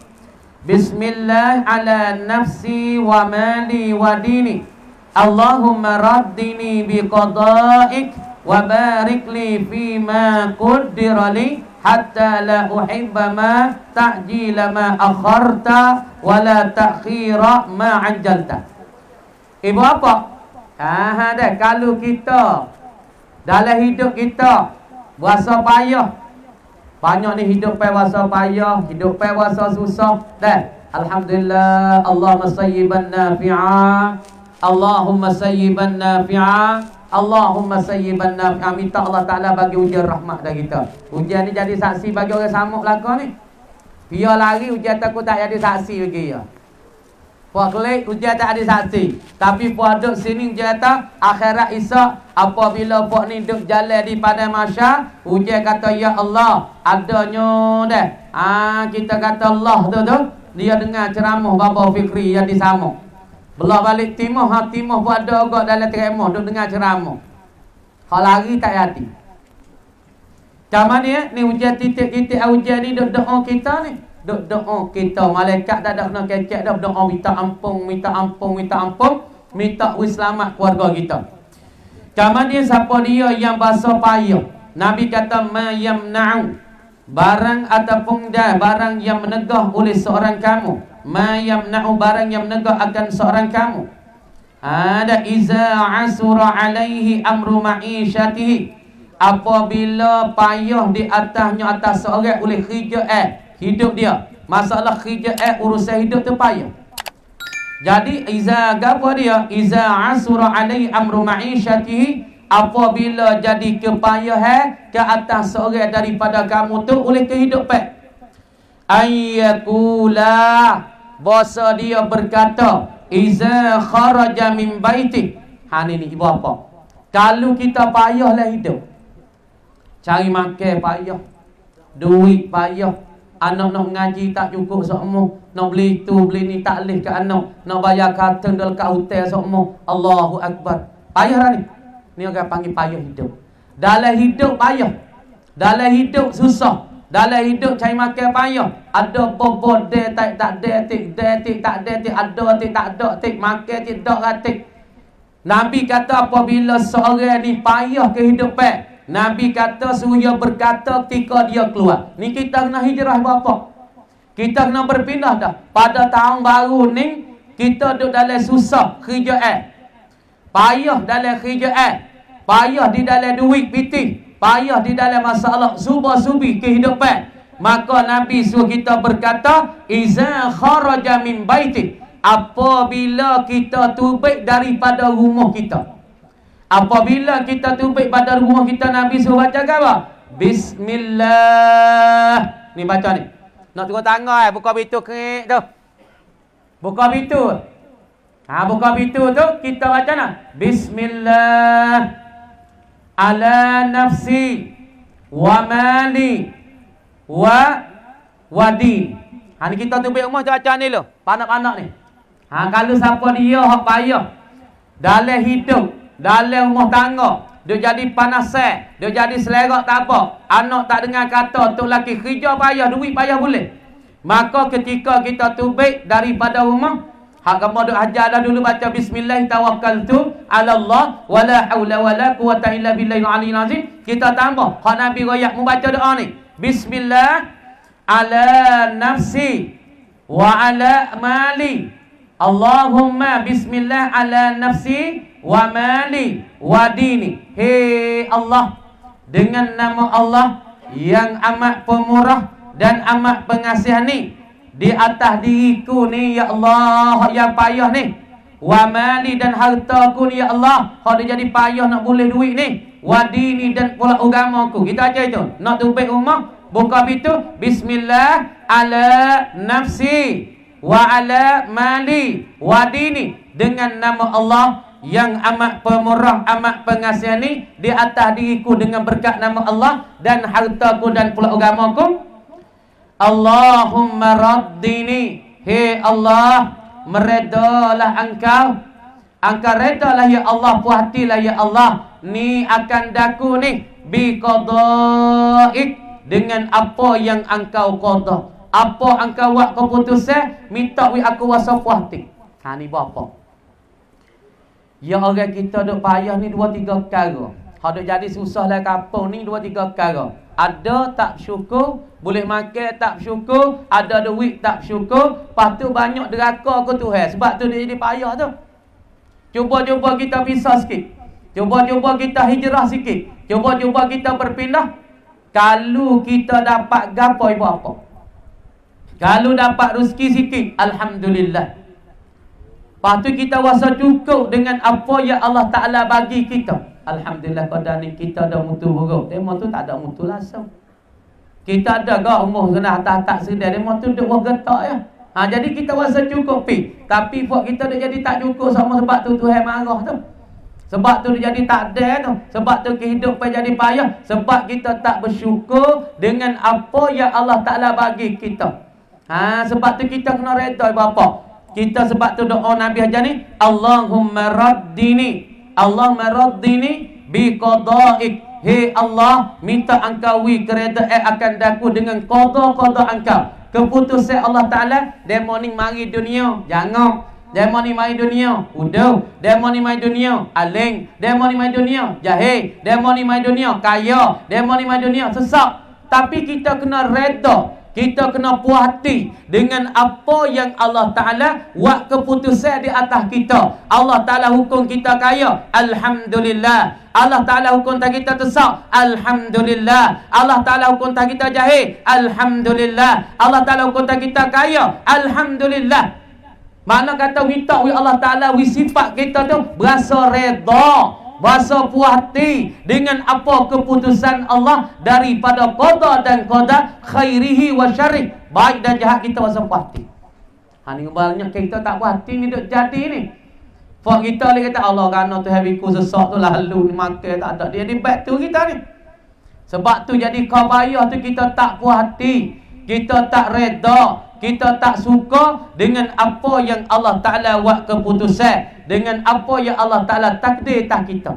bismillah ala nafsi wa mali wa dini Allahumma raddini biqada'ik wa barik li fima qaddara li hatta la uhibba ma ta'jila ma akharta wa la ta'khira ma ajjalta. Ibu apa? Dah kalau kita dalam hidup kita puasa payah, banyak ni hidup puasa payah, hidup puasa susah dah. Alhamdulillah, Allahumma sayyiban nafi'a, Allahumma sayyiban nafi'a, Allahumma sayyiban nafi'a. Minta Allah Ta'ala bagi ujian rahmat dah kita. Ujian ni jadi saksi bagi orang samuk belakang ni. Biar lari ujian takut tak jadi saksi bagi ya. Puak kelik ujian tak ada saksi. Tapi puak duduk sini ujian kata akhirat Isa apabila puak ni duduk jalan di padang mahsyar, ujian kata ya Allah adanya dah. Kita kata Allah tu dia dengar ceramah Bapa Fikri yang disamuk. Belah balik timah, timah buat ada agak dalam teremah, duk dengar ceramah. Kalau lari tak hati. Macam mana ni ujian titik-titik ujian ni duk doa kita ni. Duk doa kita. Malaikat tak ada kena kecek dah doa minta ampun, minta ampun, minta ampun, minta selamat keluarga kita. Macam mana siapa dia yang basuh payah? Nabi kata ma yamna'u, barang ataupun barang yang menegah oleh seorang kamu, ma yamna'u, barang yang menegah akan seorang kamu, ada iza asura alaihi amru ma'isyatihi, apabila payah di atasnya atas seorang oleh hidup dia, masalah urusan hidup tu payah. Jadi iza apa dia? Iza asura alaihi amru ma'isyatihi, apabila jadi kepayahan ke atas seorang daripada kamu tu oleh kehidupan, ayyakula, bahasa dia berkata iza kharaja min baiti. Ni ibu apa? Kalau kita payahlah hidup, cari makan payah, duit payah, anak nak ngaji tak cukup semua, nak beli tu beli ni tak leh ke anak, nak bayar karton dalam kat hotel semua. Allahu Akbar. Payah dah ni. Ni orang panggil payah hidup. Dalam hidup payah, dalam hidup susah, dalam hidup cari makan payah. Ada bobo de tak de tik tak de tik, ada tik tak ada tik, makan tik dak tik. Nabi kata apabila seorang ni payah kehidupan, Nabi kata suruh berkata ketika dia keluar. Ni kita kena hijrah bapa. Kita kena berpindah dah. Pada tahun baru ni kita duduk dalam susah kerjaan, payah dalam kerjaan, payah di dalam duit pitih, payah di dalam masalah subah-subi kehidupan. Maka Nabi suruh kita berkata iza kharaja min baiti, apabila kita tubik daripada rumah kita. Apabila kita tubik pada rumah kita, Nabi suruh baca apa? Bismillah. Ni baca ni. Nak turun tangan buka pintu kerik tu. Buka pintu. Buka pintu tu kita baca nak. Bismillah ala nafsi wa mali wa din. Ni kita tubik rumah baca ni lo. Panak-panak ni. Kalau siapa dia hak payah dalam hidup, dalam rumah tangga, dia jadi panasan, dia jadi selerak tak apa, anak tak dengar kata tu laki kerja payah, duit payah boleh. Maka ketika kita tubik daripada rumah, hak kamu duk ajar dah dulu baca bismillah tawakkaltu ala Allah wala haula wala quwata illa billahil aliyyil azim. Kita tambah hak Nabi royak membaca doa ni. Bismillah ala nafsi wa ala mali. Allahumma bismillah ala nafsi wa mali wa dini. Hei Allah, dengan nama Allah yang amat pemurah dan amat pengasih ni, di atas diriku ni ya Allah yang payah ni, wa mali dan hartaku ni ya Allah hak dia jadi payah nak boleh duit ni, wa dini dan pula agamaku. Kita aja itu nak tubik rumah, buka pintu bismillah ala nafsi wa ala mali wa dini, dengan nama Allah yang amat pemurah, amat pengasih ni, di atas diriku dengan berkat nama Allah dan hartaku dan pula agamaku. Allahumma raddini, hei Allah, meredalah engkau Angka reda lah ya Allah, puas hati lah ya Allah. Ni akan daku ni bi qadaik, dengan apa yang engkau qada. Apa engkau buat keputusan, minta wi aku wasa puas hati. Ha ni apa? Ya orang kita duk payah ni 2-3 perkara. Hak duk jadi susah lah kampung ni 2-3 perkara. Ada tak syukur, boleh makan tak syukur, ada duit tak syukur, lepas tu banyak deraka ke Tuhan. Sebab tu dia jadi payah tu. Cuba-cuba kita pisah sikit. Cuba-cuba kita hijrah sikit. Cuba-cuba kita berpindah. Kalau kita dapat gapo ibu apa? Kalau dapat rezeki sikit, alhamdulillah. Lepas tu kita rasa cukup dengan apa yang Allah Ta'ala bagi kita. Alhamdulillah pada ni kita ada mutu buruk. Demo tu tak ada mutu langsung. Kita ada ke umur kena tak sedar. Demo tu duk bergetak ya. Jadi kita rasa cukup pi. Tapi buat kita dah jadi tak cukup sama sebab tu Tuhan marah tu. Sebab tu dia jadi tak ada tu. Sebab tu kehidupan jadi payah. Sebab kita tak bersyukur dengan apa yang Allah Ta'ala bagi kita. Sebab tu kita kena reda bapa. Kita sebab tu doa Nabi aja ni, Allahumma raddini, Allahumma raddini bi qadaik. Hei Allah, minta engkau wi keredaan akan daku dengan qada engkau. Keputusan Allah Ta'ala, demo ni mari dunia, jangan. Demo ni mari dunia, udah. Demo ni mari dunia, aling. Demo ni mari dunia, jahil. Demo ni mari dunia, kaya. Demo ni mari dunia, sesak. Tapi kita kena reda. Kita kena puas hati dengan apa yang Allah Ta'ala buat keputusan di atas kita. Allah Ta'ala hukum kita kaya, alhamdulillah. Allah Ta'ala hukum tak kita tesak, alhamdulillah. Allah Ta'ala hukum tak kita jahil, alhamdulillah. Allah Ta'ala hukum tak kita kaya, alhamdulillah. Mana kata minta wi Allah Ta'ala wi sifat kita tu berasa reda, berasa puas hati dengan apa keputusan Allah daripada qada dan qada, khairihi wa syarrih, baik dan jahat kita berasa puas hati. Ni banyak kita tak puas hati ni duk jadi ni. Fak kita ni kata Allah kerana tu habiku sesak tu lalu makan tak ada. Dia di back tu kita ni. Sebab tu jadi kebaya tu kita tak puas hati, kita tak reda, kita tak suka dengan apa yang Allah Ta'ala buat keputusan, dengan apa yang Allah Ta'ala takdir atas kita.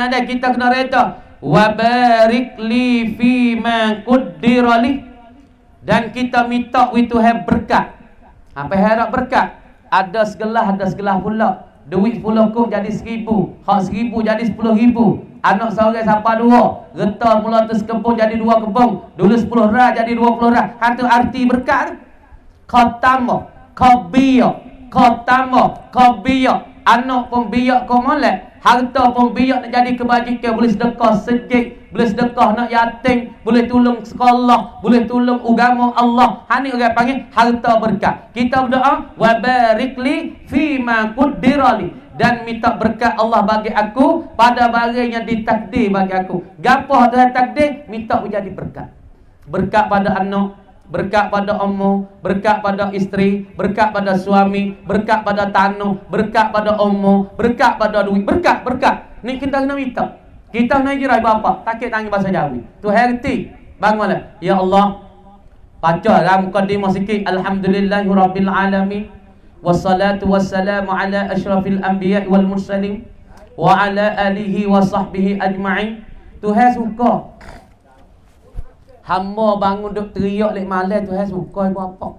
Dan kita kena reda. Wa barik li fi ma qaddara li. Dan kita minta wi Tuhan berkat. Apa harap berkat? Ada segelah pula. Duit 10 kop jadi 1000. Hak 1000 jadi 10,000. Anak seorang siapa 2. Reta mula tu sekepung jadi 2 kepung. Dulu 10 rah jadi 20 rah. Hantu arti berkat. Khatama, kabiya, khatama, kabiya. Anak pun biak kau molek. Harta pun biak nak jadi kebajikan. Boleh sedekah sejik, boleh sedekah nak yatim, boleh tolong sekolah, boleh tolong agama Allah. Ni orang panggil harta berkat. Kita berdoa, wa barik li fi ma qaddara li. Dan minta berkat Allah bagi aku pada barang yang ditakdir bagi aku. Gapo Tuhan takdir, minta jadi berkat. Berkat pada anak, berkat pada umur, berkat pada isteri, berkat pada suami, berkat pada tanah, berkat pada umur, berkat pada duit, berkat. Ni kita kena minta. Kita kena jirai bapa, takut tangi bahasa Jawi. Tu herti. Bangunlah. Ya Allah. Baca dalam mukadimah sikit. Alhamdulillahirabbil alamin. Wassalatu wassalamu ala asyrafil anbiya wal mursalin wa ala alihi wa sahbihi ajma'in. Tuhan suka hamba bangun duk teriak lek malam, Tuhan suka ibu apa.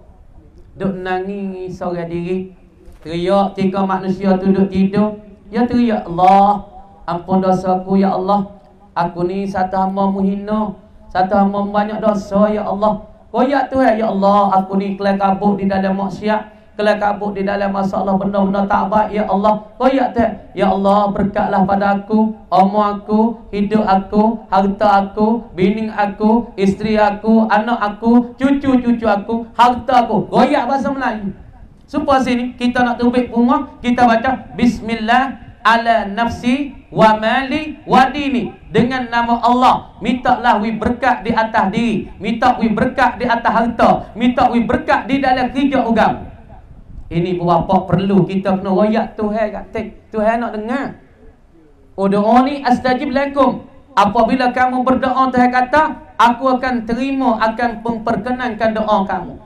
Duk nangis seorang diri. Teriak ketika manusia tu duk tidur, ya teriak, Allah, ampun dosaku ya Allah. Aku ni satu hamba muhina, satu hamba banyak dosa ya Allah. Koyak Tuhan ya Allah, aku ni kelak kabut di dalam maksiat, kelak kabut di dalam masalah benda-benda tak baik ya Allah. Koyak Tuhan ya Allah, berkatlah pada aku, umur aku, hidup aku, harta aku, bini aku, isteri aku, anak aku, cucu-cucu aku, harta aku. Goyak bahasa Melayu. Supaya sini kita nak tubik rumah, kita baca bismillah ala nafsi wa mali wa dini. Dengan nama Allah, mintalah wi berkat di atas diri, minta wi berkat di atas harta, minta wi berkat di dalam kerja agama. Ini berapa perlu kita kena royak Tuhan kat Tuhan nak dengar. Ud'uni astajib lakum. Apabila kamu berdoa, Tuhan kata, aku akan terima, akan memperkenankan doa kamu.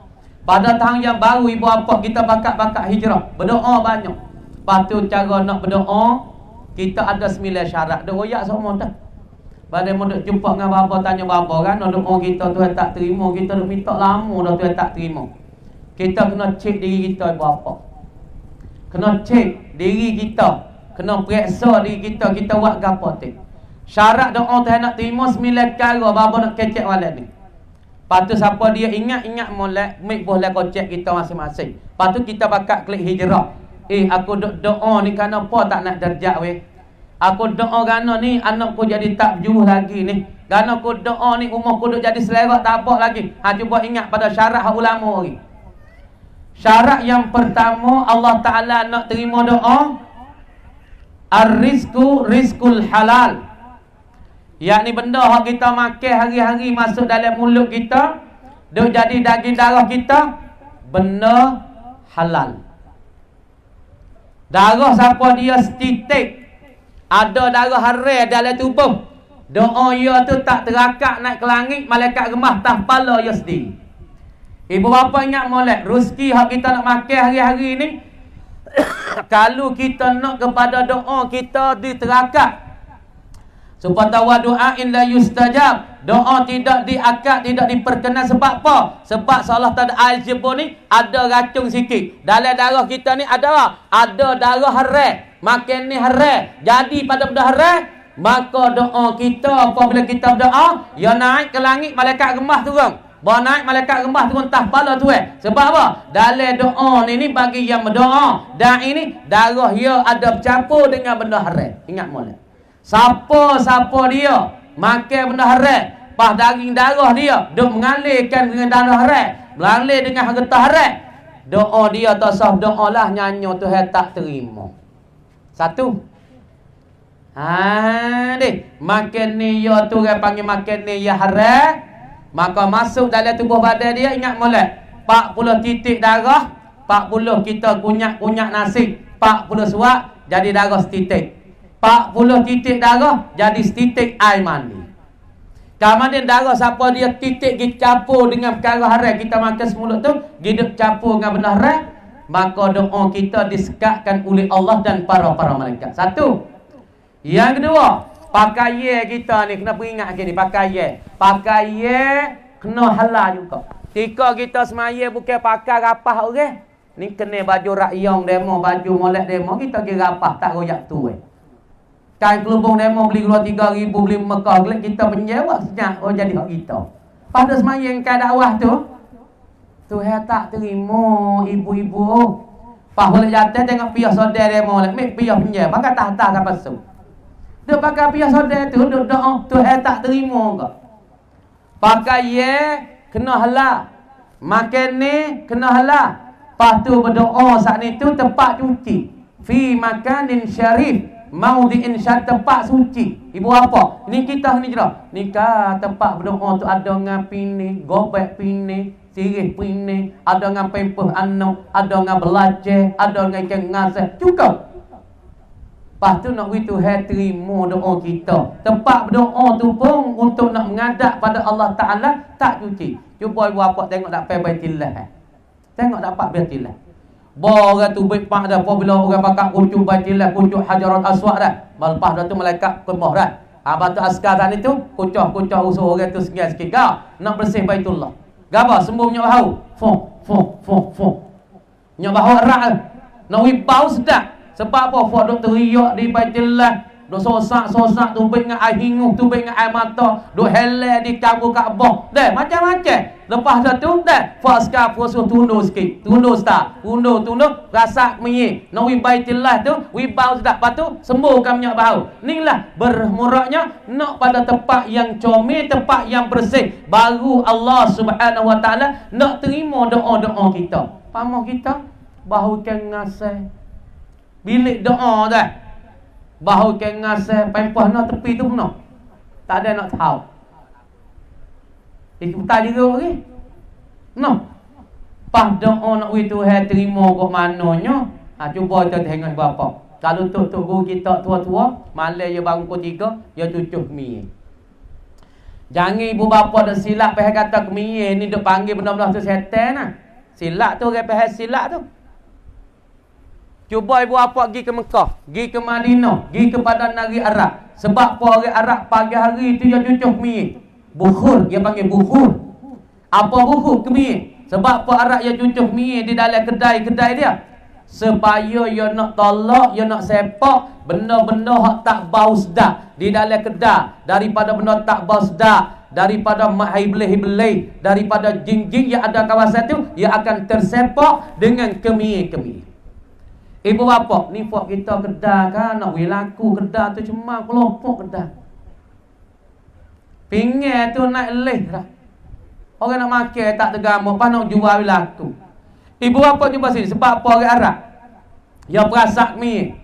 Pada tahun yang baru ibu bapa kita bakat-bakat hijrah, berdoa banyak. Lepas tu cara nak berdoa, kita ada 9 syarat. Dia royak semua dah. Pada mau duk jumpa dengan bapa, tanya bapa kan, nak doa kita Tuhan tak terima, kita duk minta lama dah Tuhan tak terima. Kita kena cek diri kita bapa. Kena cek diri kita, kena periksa diri kita buat gapo tu. Syarat doa Tuhan nak terima 9 perkara, bapa nak kecek malam ni. Lepas tu siapa dia ingat molek, mik boleh kocek kita masing-masing. Lepas tu kita bakal klik hijrah. Aku doa ni kerana apa tak nak darjat weh. Aku doa kerana ni anakku jadi tak jauh lagi ni. Kerana aku doa ni umurku duk jadi selerak tak apa lagi. Cuba ingat pada syarat ulama lagi. Syarat yang pertama Allah Ta'ala nak terima doa, ar-rizqu rizqul halal. Yakni benda yang kita makan hari-hari masuk dalam mulut kita, duk jadi daging darah kita, benda halal. Darah siapa dia setitik, ada darah haram dalam tubuh, doa ia tu tak terakak naik ke langit, malaikat gemah tak kepala ia sendiri. Ibu bapa ingat molek, rezeki yang kita nak makan hari-hari ni kalau kita nak kepada doa kita diterakak. Supaya wa du'ain la yustajab, doa tidak diakad, tidak diperkenan. Sebab apa? Sebab seolah tak ada air jebur ni ada racun sikit. Dalam darah kita ni ada darah haram. Makan ni haram. Jadi pada benda haram, maka doa kita apabila kita berdoa, ya naik ke langit, malaikat gemah turun. Bawa naik malaikat gemah turun tah kepala tuan. Sebab apa? Dalam doa ni bagi yang berdoa, dan ini darah dia ada bercampur dengan benda haram. Ingat molek. Siapa dia makan benda haram, pas daging darah dia duk mengalirkan dengan darah haram, mengalir dengan harta haram, doa dia tak sah, doa lah nyanyo Tuhan tak terima. Satu. Makan ni ya tu orang panggil makan ni ya haram, maka masuk dalam tubuh badan dia, ingat molek, 40 titik darah, 40 kita kunyak nasi, 40 suap jadi darah setitik. 40 titik darah jadi setitik air mani. Kemudian darah siapa dia titik dicampur dengan perkara haram, kita makan semulut tu hidup campur dengan benda haram, maka doa kita disekatkan oleh Allah dan para malaikat. Satu. Yang kedua, pakaian kita ni kena peringat ni, pakaian kena halal juga. Tika kita semaya bukan pakai rapah orang. Ni kena baju rakyong demo, baju molek demo, kita kira rapah tak royak tu kain kelubung demo beli keluar 3,000, beli Mekah gelik, kita penyewa sejak jadi hak kita. Pada semaya yang kaya dakwah tu Tuhan tak terima ibu-ibu. Pas boleh jatuh tengok pihak saudara demo lek, mik pihak penyewa, maka tak sampai su. Dia pakai pihak saudara tu duk doa Tuhan tak terima ke. Pakai ye kena halal. Makan ni kena halal. Pas tu berdoa saat ni tu tempat cuci. Fi makanin syarif, maudhi'in syarif, tempat suci. Ibu apa? Ni kita ni jerah. Ni ka tempat berdoa tu ada ngapi ni, gobek pini, sirih pini, ada dengan pempeh anak, ada dengan belajar, ada dengan ikan ngasih. Cukup. Lepas tu nak wih Tuhan terima doa kita. Tempat berdoa tu pun untuk nak menghadap pada Allah Ta'ala tak cuci. Cuba ibu apa tengok dapat Baitillah. Tengok dapat Baitillah. Orang tu baik pak dah. Apabila orang pakai kucuk Baitillah, kucuk Hajarat Aswad dah. Lepas dah tu malaikat kemah dah. Abang tu askar tadi tu, kucuk usul orang tu sikit-sikit. Nak bersih Baitullah. Gapa? Sembuh minyak bau. Fuh. Minyak bau erat. Nak wih bau sedap. Sebab apa? Fok duk teriak di Baitillah, duk sosak tu baik dengan air hinguh, tu baik dengan air mata, duk helek di kabur Kaabah. Dah macam-macam. Lepas tu dah fok sekap pusuh tunduk sikit. Tunduk tak? Tunduk rasa menyi. Nak wi Baitillah tu, wi bau sedap. Lepas tu sembuhkan minyak bau. Inilah bermuraknya nak pada tempat yang comel, tempat yang bersih. Baru Allah Subhanahu Wa Taala nak terima doa-doa kita. Pamah kita bahu kan ngasih bilik doa dah. Bahu kan ngasih pempah nak tepi tu penuh. Tak ada nak tahu. Ikutan juga lagi. No. Pas doa nak wih Tuhan terima kok mananya. Cuba kita tengok bapa. Kalau tok guru kita tua-tua, malam dia bangun pukul 3, dia cucuk mi. Jangan ibu bapa dak silap peh kata kemie ni dak panggil benda-benda tu setan nah. Silap tu orang peh silap tu. Cuba ibu bapa pergi ke Mekah, pergi ke Madinah, pergi kepada negeri Arab. Sebab apa orang Arab pagi hari itu dia cucuk mi. Bukhur, dia panggil bukhur. Apa bukhur? Kemih. Sebab apa Arab dia cucuk mi di dalam kedai-kedai dia? Supaya dia nak tolak, dia nak sepak benda-benda hak tak bau sedap di dalam kedai. Daripada benda tak bau sedap, daripada hibli-hibli, daripada jin-jin yang ada kawasan tu, dia akan tersepak dengan kemih-kemih. Ibu bapa, ni buat kita kedai kan, nak wilaku kedai tu cuma kelompok kedai. Pinggir tu naik leh dah. Orang nak makan tak tergamuk, pas nak jual wilaku. Ibu bapa cuba sini, sebab apa orang Arab? Dia perasak mi.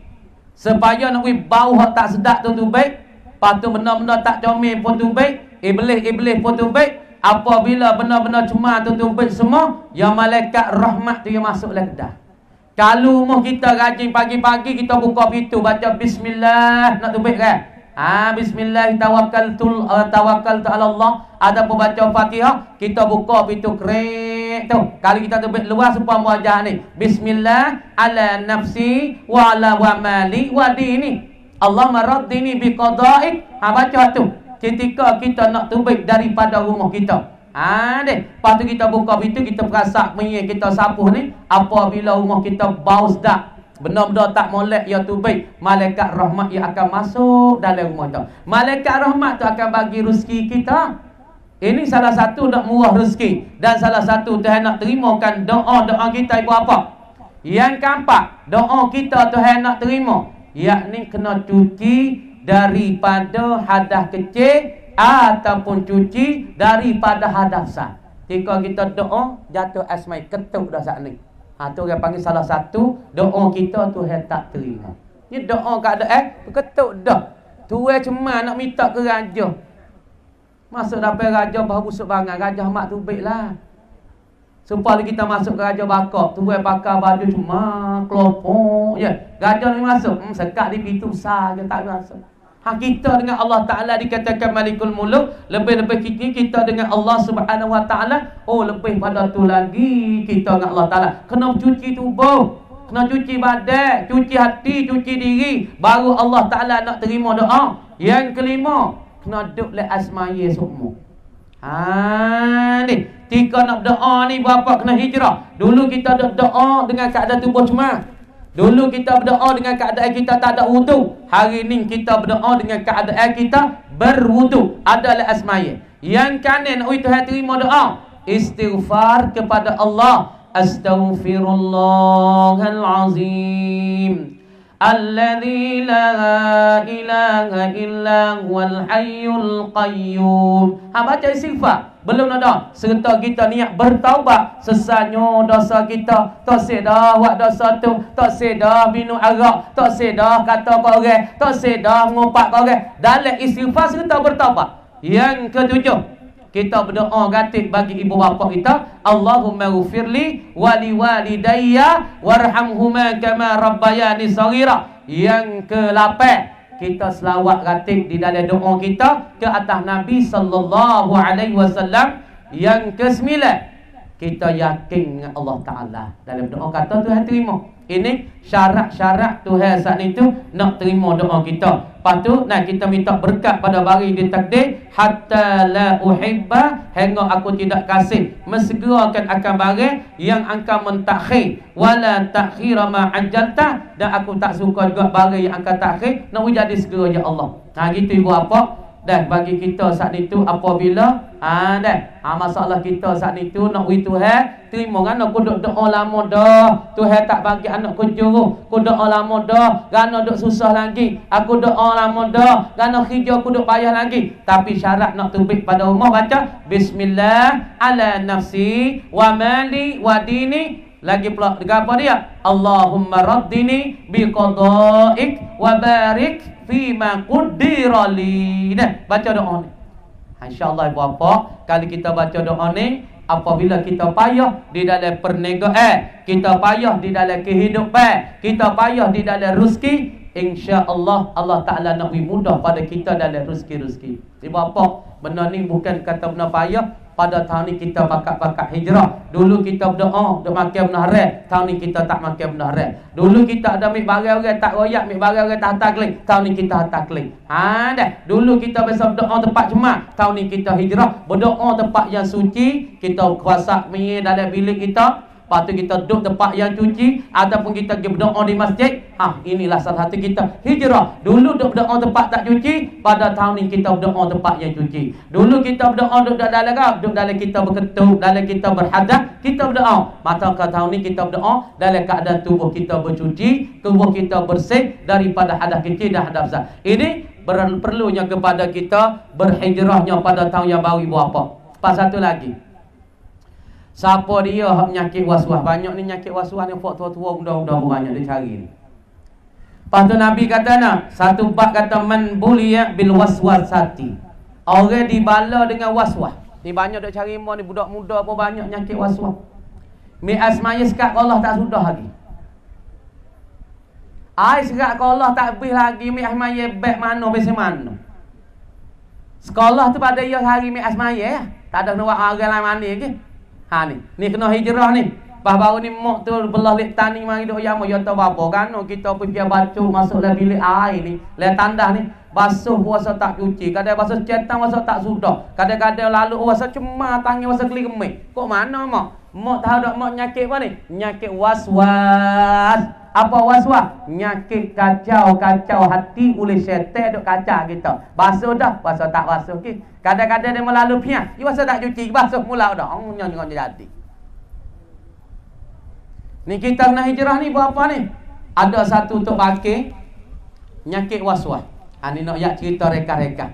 Supaya nak bau hak tak sedap tu baik. Lepas tu benda-benda tak comel pun tu baik. Iblis-iblis pun tu baik. Apabila benda-benda cuma tu baik semua, yang malaikat rahmat tu yang masuk dalam kedai. Kalau umur kita rajin pagi-pagi kita buka pintu baca bismillah nak tubik kan? Bismillah tawakkaltu ala Allah. Ada pun baca Fatihah, kita buka pintu krek tu. Kalau kita tubik luar supaya wajah ni. Bismillah ala nafsi wa ala wa mali wa dini. Allah maraddini bi qada'ik. Baca tu. Ketika kita nak tubik daripada rumah kita. Lepas tu kita buka pintu, kita perasak minyak, kita sapuh ni. Apabila rumah kita bau sedap, benda-benda tak molek ya tu baik, malaikat rahmat yang akan masuk dalam rumah kita. Malaikat rahmat tu akan bagi rezeki kita. Ini salah satu nak murah rezeki. Dan salah satu Tuhan nak terimakan doa-doa kita ibu apa. Yang keempat, doa kita Tuhan nak terima, yakni kena cuci daripada hadas kecil ataupun cuci daripada hadas besar. Ketika kita doa, jatuh asmai ketuk dah saat ni. Tu orang panggil salah satu doa kita Tuhan tak terima. Ni doa keadaan ketuk dah. Tuan cuma nak minta ke raja. Masuk dapat raja baru busuk bangang, raja mak tu baiklah. Supaya kita masuk ke raja bakar, tuan bakar baju cuma kelopok je. Raja ni masuk, sekat di pintu besar je tak masuk. Kita dengan Allah Ta'ala dikatakan Malikul Muluk. Lebih-lebih kita dengan Allah Subhanahu Wa Ta'ala. Lebih pada tu lagi kita dengan Allah Ta'ala. Kena cuci tubuh, kena cuci badan, cuci hati, cuci diri. Baru Allah Ta'ala nak terima doa. Yang kelima, kena duduk le asmaya semua. Ni tika nak doa ni berapa kena hijrah. Dulu kita doa dengan keadaan tubuh cuma. Dulu kita berdoa dengan keadaan kita tak ada wudu. Hari ni kita berdoa dengan keadaan kita berwudu. Adalah asmaya. Yang kanan Tuhan terima doa, istighfar kepada Allah. Astaghfirullahalazim alladzi la ilaha illa huwal hayyul qayyum. Baca istighfar. Belum ada. Serta kita niat bertaubat. Sesanya dosa kita. Tak sedah buat dosa tu. Tak sedah minum arak. Tak sedah kata kau orang. Tak sedah ngopak kau orang. Dalam istighfar serta bertaubat. Yang ketujuh, kita berdoa gatik bagi ibu bapa kita. Allahumma ghfirli wali walidayya warhamhuma kama rabbayani saghira. Yang ke-8, kita selawat gatik di dalam doa kita ke atas Nabi sallallahu alaihi wasallam. Yang ke-9, kita yakin dengan Allah Ta'ala. Dalam doa kata Tuhan terima. Ini syarat-syarat Tuhan saat itu nak terima doa kita. Lepas tu kita minta berkat pada bari di takdir. Hatta la uhibba, hingga aku tidak kasih, mesegerakan akan barang yang akan mentakhir. Wala takhira ma ajalta, dan aku tak suka juga barang yang akan takhir. Nak jadi segera ya Allah. Gitu ibu apa. Dan bagi kita saat itu apabila masalah kita saat itu nak wui Tuhan terima kan aku duk doa lama dah, Tuhan tak bagi anak ku juru, aku doa lama dah, gana duk susah lagi, aku doa lama dah, gana kerja aku duk payah lagi. Tapi syarat nak tubik pada rumah baca bismillah ala nafsi wa mali wa dini. Lagi pula dengan apa dia? Allahumma raddini biqada'ik wa barik fima qaddira li. Baca doa ni. InsyaAllah ibu bapa, kalau kita baca doa ni, apabila kita payah di dalam perniagaan, kita payah di dalam kehidupan, kita payah di dalam rezeki, insya-Allah Allah Ta'ala nak mudah pada kita dalam rezeki-rezeki. Ibu bapa, benda ni bukan kata benda payah. pada tahun ni kita bakat-bakat hijrah. Dulu kita berdoa duk makan benda haram, tahun ni kita tak makan benda haram. Dulu kita ada ambil barang orang tak royak, ambil barang orang tak hantar klik, tahun ni kita hantar klik. Dah. Dulu kita biasa berdoa tempat cemat, tahun ni kita hijrah, berdoa tempat yang suci, kita kuasa dalam bilik kita. Lepas tu kita duduk tempat yang cuci ataupun kita pergi berdoa di masjid. Inilah salah satu kita hijrah. Dulu duduk berdoa tempat tak cuci, pada tahun ni kita berdoa tempat yang cuci. Dulu kita berdoa duduk dalam duduk dalam kita berketuk, dalam kita berhadas, kita berdoa. Maka tahun ni kita berdoa dalam keadaan tubuh kita bercuci, tubuh kita bersih daripada hadas kecil dan hadas besar. Ini perlunya kepada kita berhijrahnya pada tahun yang baru berapa. Pas satu lagi, siapa dia hak penyakit was-was? Banyak ni penyakit was-was ni fok tua-tua muda-muda banyak dia cari ni. Lepas tu Nabi kata nak, satu bab kata man buliya bil waswasati. Orang dibala dengan was-was. Ni banyak duk cari mo ni budak muda pun banyak penyakit was-was. Mi asmaya sekat Allah tak sudah lagi. Ai sekat Allah tak habis lagi mi asmaya baik mana besi mana. Sekolah tu pada dia hari mi asmaya tak ada nak orang lain mana lagi. Ni kena hijrah ni. Baru ni mak tu belah lek tani mari duk yamo yo tahu apa kan kita pergi baca masuk dalam bilik air ni, le tandah ni basuh puasa tak cuci, kadang basuh cetan puasa tak sudah, kadang-kadang lalu puasa cuma tangi puasa keli gemik. Kok mana mak? Mak tahu dak mak nyakit apa ni? Nyakit was-was. Apa was-was? Nyakit kacau hati oleh syaitan duk kacau kita. Basuh dah, basuh tak basuh ke. Kadang-kadang dia melalu pian, dia basuh tak cuci, basuh mula dah. Nyon jadi. Ni kita kena hijrah ni berapa ni? Ada satu untuk bakir nyakit was-was. Ni nak yak cerita reka-reka.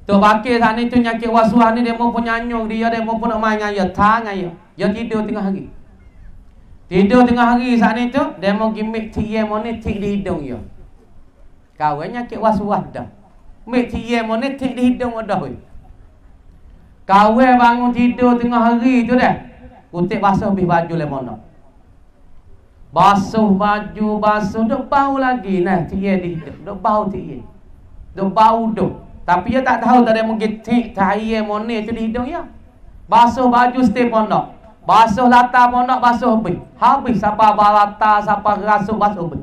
Tok bakir sana tu nyakit was-was ni dia mau penyanyung dia mau pun nak main dengan dia, tang dengan dia. Dia tidur tengah hari. Tidur tengah hari saat ni tu dia mau gimik TM ni tik di hidung dia. Kawan nyakit was-was dah. Mik TM ni tik di hidung dah weh. Kawan bangun tidur tengah hari tu dah. Kutik basuh habis baju le mono. Basuh baju, basuh duk bau lagi nah TM di hidung. Duk bau TM. Duk bau duk. Tapi dia tak tahu tak ada mungkin tik TM ni tu di hidung dia. Basuh baju stay pondok. Basuh latar pondok basuh habis. Habis siapa balata, siapa rasuk basuh habis.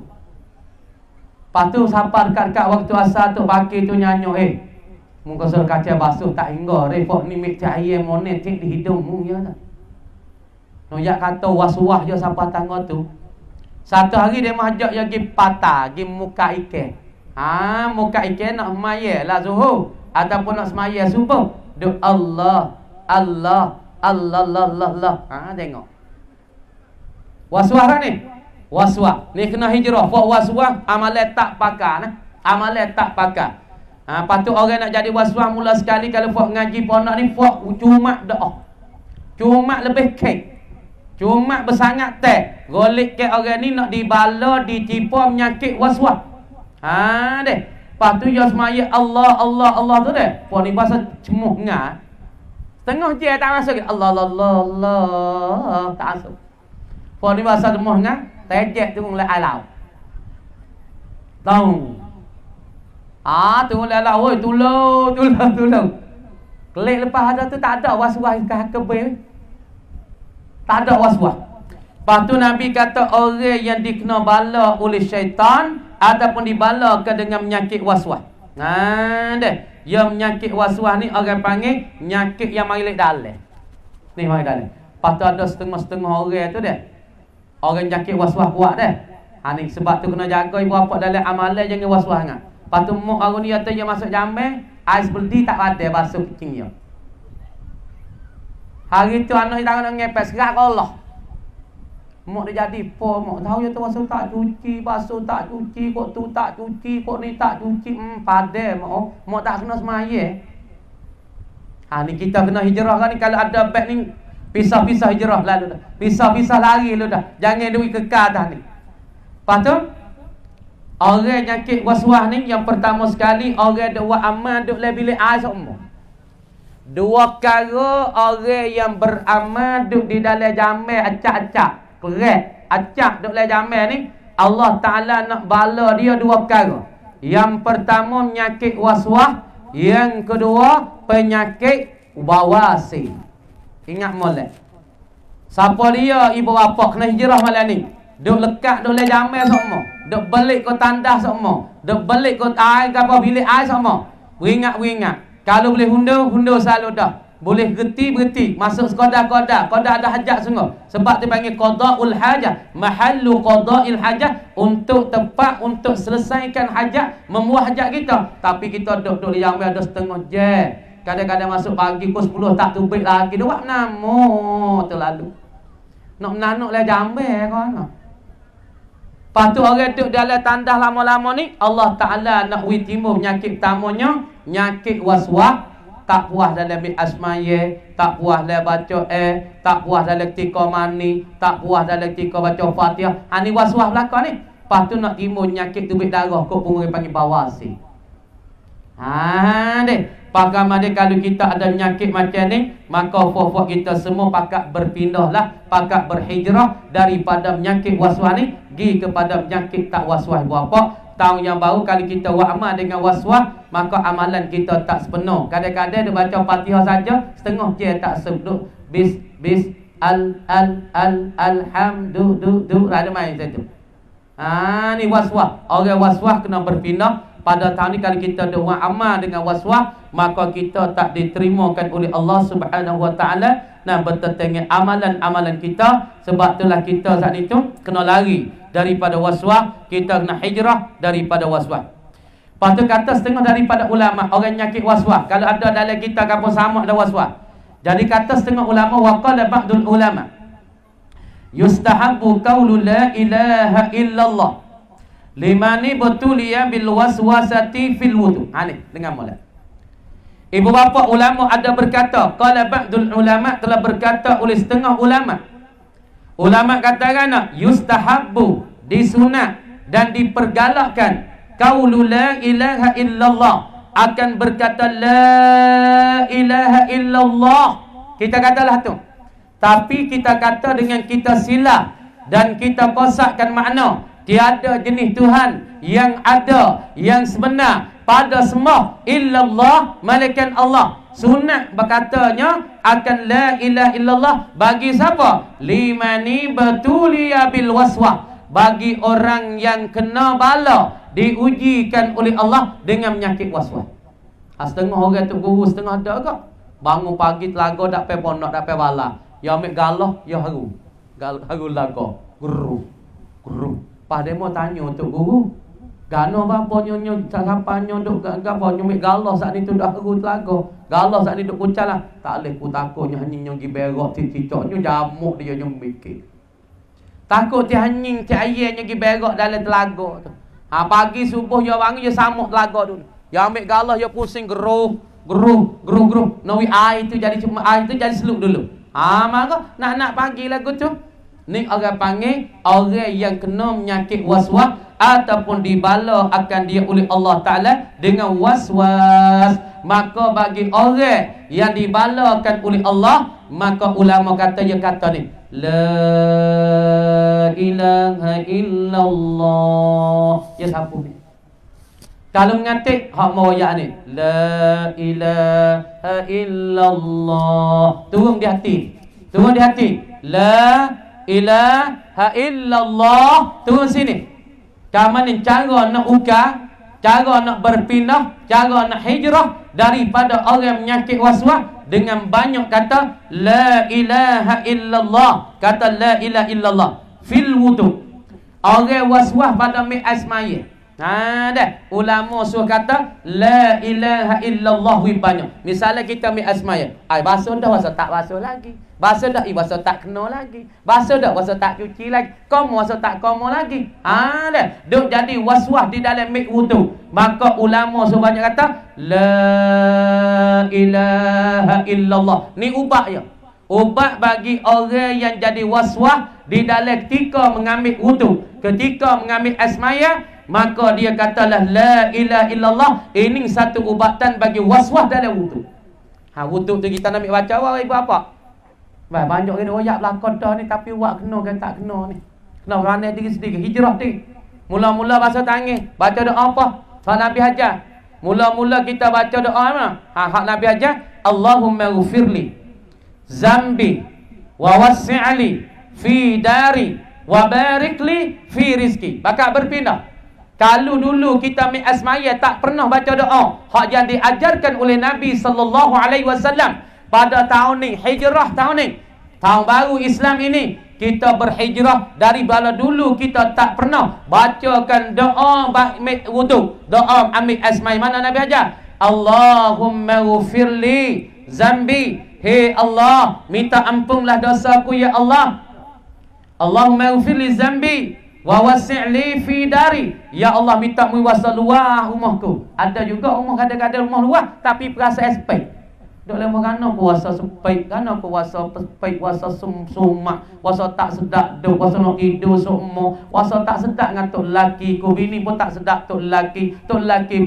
Lepas tu siapa dekat-dekat waktu asar tu bakir tu nyanyi muka sur kaca basuh tak hingga repot ni mik cahaya monet cik di hidungmu ya tak. Noyak kata was-was je siapa tangga tu. Satu hari dia mahajak dia pergi patah, pergi muka ikan. Muka ikan nak semaya lah zuhur ataupun nak semaya subuh. Duk Allah, Allah, Allah, Allah, Allah. Tengok. Was-was ni. Was-was. Ni kena hijrah. Fak was-was amalan tak pakar nah. Amalan tak pakar. Patut orang nak jadi was-was mula sekali kalau fak ngaji pondok ni fak cuma doa. Cuma lebih kek. Cuma bersangat teh. Golik ke orang ni nak dibala, ditipu penyakit was-was. Deh. Lepas tu dia semaya Allah, Allah, Allah tu deh. Fak ni bahasa cemuh ngah. Tengah je tak masuk. Allah, Allah, Allah, Allah. Tak masuk. Fak ni bahasa cemuh ngah. Tejek tu mulai alau. Tahu. Tu mulai alau. Oi, tolong. Kelik lepas ada tu tak ada was-was kebel. Tak ada was-was. Lepas tu Nabi kata orang yang dikena bala oleh syaitan ataupun dibala ke dengan penyakit was-was. Deh. Yang penyakit was-was ni orang panggil penyakit yang mari lek dalam. Ni mari dalam. Lepas tu ada setengah-setengah orang tu deh. Orang penyakit was-was kuat deh. Ni sebab tu kena jaga ibu bapa dalam amalan jangan was-was sangat. Lepas tu mak orang ni kata dia masuk jamban, ais berdi tak ada basuh kucing dia. Hari tu anak dia nak ngepes serak Allah. Mak dia jadi po, mak tahu dia tu basuh tak cuci, kok tu tak cuci, kok ni tak cuci. Padai mak tak kena semaya. Ni kita kena hijrah kan ni kalau ada beg ni pisah-pisah hijrah lalu dah. Pisah-pisah lari lu dah. Jangan duit kekal dah ni. Lepas tu orang nyakit was-was ni yang pertama sekali orang duk buat amal duk le bilik air semua. Dua kara orang yang beramal duk di dalam jamban acak-acak, kerat, acak duk le jamban ni, Allah Taala nak bala dia dua perkara. Yang pertama penyakit was-was, yang kedua penyakit bawasi. Ingat molek. Siapa dia ibu bapa kena hijrah malam ni? Duk lekat duk le jamai semua. Duk balik ke tandas semua. Duk balik ke air ke apa bilik air semua. Beringat. Kalau boleh hundur selalu dah. Boleh berhenti. Masuk qada ada hajat sungguh. Sebab dia panggil qadaul hajah. Mahallu qadail hajah. Untuk tempat untuk selesaikan hajat, memuah hajat kita. Tapi kita duk di jamai ada setengah jam. Kadang-kadang masuk pagi pukul 10 tak tubik lagi. Dia buat namo terlalu. Nak menanuk lah jambai kan. Lepas tu orang duduk dalam tandas lama-lama ni, Allah Ta'ala nak timbul penyakit pertamanya, penyakit waswas. Tak puas dalam asmaya, tak puas dalam baca tak puas dalam ketika mani, tak puas dalam ketika baca Fatihah. Ni waswas belakang ni. Lepas tu nak timbul penyakit tubik darah, kok pun panggil bawasi. Deh. Pakam ada kalau kita ada penyakit macam ni, maka fok-fok kita semua pakat berpindahlah, pakat berhijrah daripada penyakit waswas ni pergi kepada penyakit tak waswas. Berapa tahun yang baru kalau kita buat amal dengan waswas, maka amalan kita tak sepenuh. Kadang-kadang dia baca Fatihah saja setengah je tak sebut bis alhamdulillah ada main situ. Ni waswas. Orang waswas kena berpindah. Pada tahun ni kalau kita buat amal dengan waswas, maka kita tak diterimakan oleh Allah Subhanahu Wa Taala. Nah, bertentangan amalan-amalan kita. Sebab itulah kita saat itu kena lari daripada waswas, kita kena hijrah daripada waswas. Lepas tu kata setengah daripada ulama orang nyakit waswas. Kalau ada dalam kita kamu sama ada waswas. Jadi kata setengah ulama, waqala ba'dul ulama yustahabbu qaulu la ilaha illallah limani betulia bil waswasati fil wudu. Ni dengar molek. Ibu bapa ulama ada berkata, qala ba'dul ulama telah berkata oleh setengah ulama. Ulama katakan yustahabbu, disunat dan dipergalakkan qaulu la ilaha illallah, akan berkata la ilaha illallah. Kita katalah tu. Tapi kita kata dengan kita silap dan kita kosakkan makna. Tiada jenis Tuhan yang ada, yang sebenar pada semua illallah, malaikat Allah. Sunat berkatanya akan la ilaha illallah bagi siapa? Limani betulia bil waswas, bagi orang yang kena bala, diujikan oleh Allah dengan penyakit waswas. Setengah orang tu guru, setengah ada ke? Bangun pagi telaga dak pe pondok dak pe bala. Ya ambil galah, ya haru. Haru laga. Guru. Pada mau tanya untuk guru. Gano bapa nyonya sarapannya duk gapo nyumik galah saat ni tu dak haru telaga. Galah saat ni duk kucalah. Tak leh ku takutnya hanying gi berok cicicoknya jamuk dia nyumik. Takut dia hanying ti ayahnya gi berok dalam telaga tu. Pagi subuh dia bangun dia samuk telaga dulu. Ya ambil galah dia pusing geruh. Nawi air tu jadi cuma air tu jadi seluk dulu. Maka nak pagi lagu tu. Ni orang panggil orang yang kena penyakit waswas ataupun dibala akan dia oleh Allah Ta'ala dengan waswas. Maka bagi orang yang dibalakan oleh Allah, maka ulama kata dia kata ni, la ilaha illallah. Ya siapa ni? Kalau mengatik hak mawayak ni, la ilaha illallah. Turun di hati. La ilaha illallah. Turun sini. Kamu ni cara nak ukar, cara nak berpindah, cara nak hijrah daripada orang penyakit waswas dengan banyak kata la ilaha illallah. Kata la ilaha illallah fil wudu. Orang waswas pada mi'asmaya. Dah ulama suruh kata la ilaha illallah banyak. Misalnya kita mi'asmaya. Basuh dah, basuh tak basuh lagi. Basuh dah, basuh tak kena lagi. Basuh dah, basuh tak cuci lagi. Komo, basuh tak komo lagi. Dah duk jadi waswas di dalam mik wudu. Maka ulama suruh banyak kata la ilaha illallah. Ni ubat ya. Ubat bagi orang yang jadi waswas di dalam ketika mengambil wudu, ketika mengambil asmaya, maka dia katalah la ilaha illallah. Ini satu ubatan bagi waswas dalam wudu. Wudu tu kita nak ambil baca awal ibu apa? Banyak kena royak belakang dah ni, tapi buat kena kan tak kena ni. Kena beranak diri sendiri, hijrah ni. Mula-mula basuh tangan, baca doa apa? Soal Nabi Hajar. Mula-mula kita baca doa mana? Hak Nabi ajar, Allahumma ghfirli zambi wa wasi'li fi dari wa barikli fi rizki. Bakal berpindah. Kalau dulu kita mi'asmaya tak pernah baca doa hak yang diajarkan oleh Nabi sallallahu alaihi wasallam pada tahun ni, hijrah tahun ni, tahun baru Islam ini, kita berhijrah dari bala dulu kita tak pernah bacakan doa wudu, doa ambil asmai. Mana Nabi ajar? Allahumma ghfirli zambi, hey Allah, minta ampunlah dosaku ya Allah. Allahumma ghfirli zambi wa wasi'li fi dari, ya Allah minta muwasa luah rumahku. Ada juga rumah kadang-kadang rumah luah tapi perasa aspek. Dok lama kana puasa sepait, kana puasa sepait, puasa sumak, puasa tak sedap dok, puasa nak tidur semua, puasa tak sedap dengan tok laki, ku bini pun tak sedap tok laki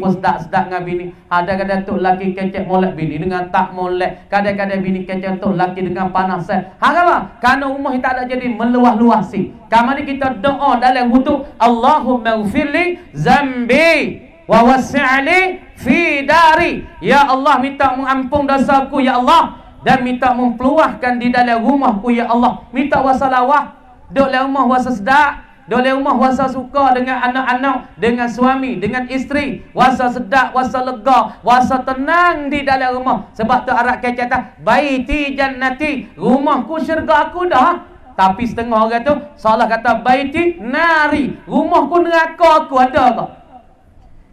pun sedap dengan bini. Ada kadang tok laki kecek molek bini dengan tak molek, kadang-kadang bini kecek tok laki dengan panas. Apa? Karena rumah tak ada jadi meluah-luasi. Kamari kita doa dalam wudu, Allahumma ghfirli zambi wa wasi'li fi dari, ya Allah minta mengampun dosaku ya Allah, dan minta mempeluahkan di dalam rumahku ya Allah. Minta wasalawah, dok dalam rumah wasa sedap, dok dalam rumah wasa suka dengan anak-anak, dengan suami, dengan isteri, wasa sedap, wasa lega, wasa tenang di dalam rumah. Sebab tu Arab kata baiti jannati, rumahku syurga aku dah. Tapi setengah orang tu salah kata baiti nari, rumahku neraka aku ada ke?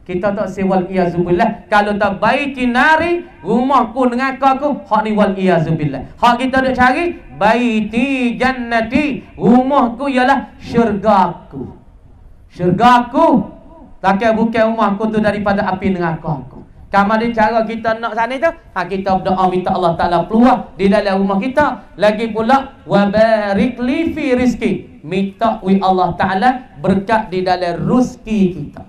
Kita tak sewal iyazubillah. Kalau tak baiti nari, rumahku dengan aku, hak ni wal iyazubillah. Hak kita nak cari baiti jannati, rumahku ialah syurgaku. Syurgaku. Takkan bukan rumahku tu daripada api neraka aku. Kamu ada cara kita nak sana tu, kita berdoa minta Allah Ta'ala peluang di dalam rumah kita. Lagi pula wa barik li fi rizki, minta Allah Ta'ala berkat di dalam rezeki kita.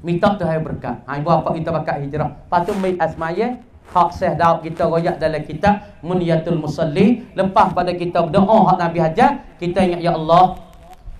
Minta Tuhan berkat. Ibu bapa kita bakat hijrah. Lepas tu mai asmaya, hak Syekh Daud kita royak dalam kitab Munyatul Musalli. Lepas pada kita berdoa hak Nabi ajar, kita ingat ya Allah,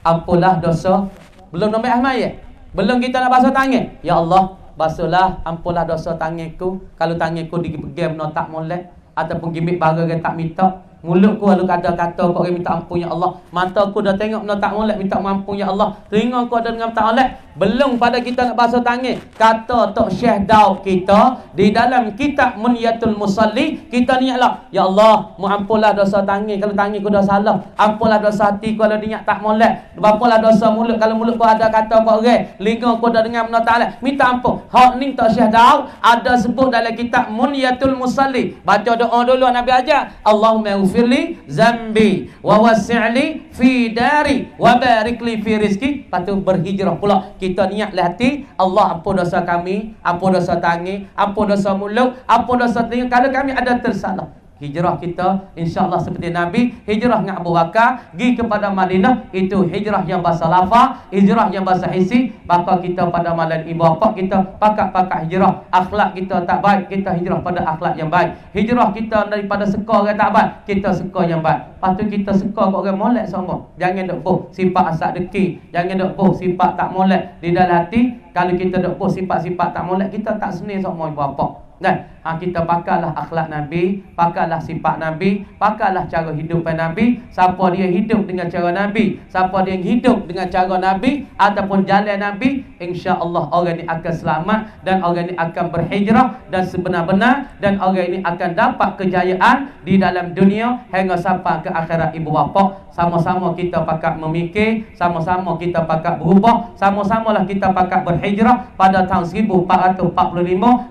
ampunlah dosa. Belum nombor asmaya. Belum kita nak basuh tangan. Ya Allah, basuhlah, ampunlah dosa tanganku. Kalau tanganku digegam no tak molek ataupun gimik barang tak minta. Mulutku lalu kata-kata kau orang minta ampun ya Allah. Mataku dah tengok benda tak molek minta ampun ya Allah. Telingaku ada dengan tak molek. Belum pada kita nak basuh tangan. Kata Tok Syekh Daud kita di dalam kitab Munyatul Musalli, kita niatlah ya Allah, ampunlah dosa tangan kalau tanganku dah salah. Ampunlah dosa hati kalau niat tak molek. Ampunlah dosa mulut kalau mulutku ada kata kau orang. Telingaku ada dengan benda tak molek. Minta ampun. Hak ni Tok Syekh Daud ada sebut dalam kitab Munyatul Musalli. Baca doa dulu Nabi ajar. Allahumma firli zambi wa wasi'li fi dari wa barik li fi rizki. Patu berhijrah pula kita niatlah hati, Allah ampun dosa kami, ampun dosa tangan, ampun dosa mulut, ampun dosa telinga kalau kami ada tersalah. Hijrah kita insya-Allah seperti Nabi hijrah dengan Abu Bakar pergi kepada Madinah, itu hijrah yang bahasa lafaz, hijrah yang bahasa isi. Maka kita pada malam ibu bapa kita pakat-pakat hijrah. Akhlak kita tak baik, kita hijrah pada akhlak yang baik. Hijrah kita daripada suka orang tak baik, kita suka yang baik. Lepas tu kita suka kat orang molek semua. Jangan dok boh sifat asak deki, jangan dok boh sifat tak molek di dalam hati. Kalau kita dok boh sifat-sifat tak molek, kita tak seni semua ibu bapa. Dan kita pakailah akhlak Nabi, pakailah sifat Nabi, pakailah cara hidup Nabi. Siapa dia hidup dengan cara Nabi, siapa dia hidup dengan cara Nabi ataupun jalan Nabi, insya-Allah orang ini akan selamat dan orang ini akan berhijrah dan sebenar-benar, dan orang ini akan dapat kejayaan di dalam dunia hingga sampai ke akhirat ibu bapa. Sama-sama kita pakat memikir, sama-sama kita pakat berubah, sama-samalah kita pakat berhijrah pada tahun 1445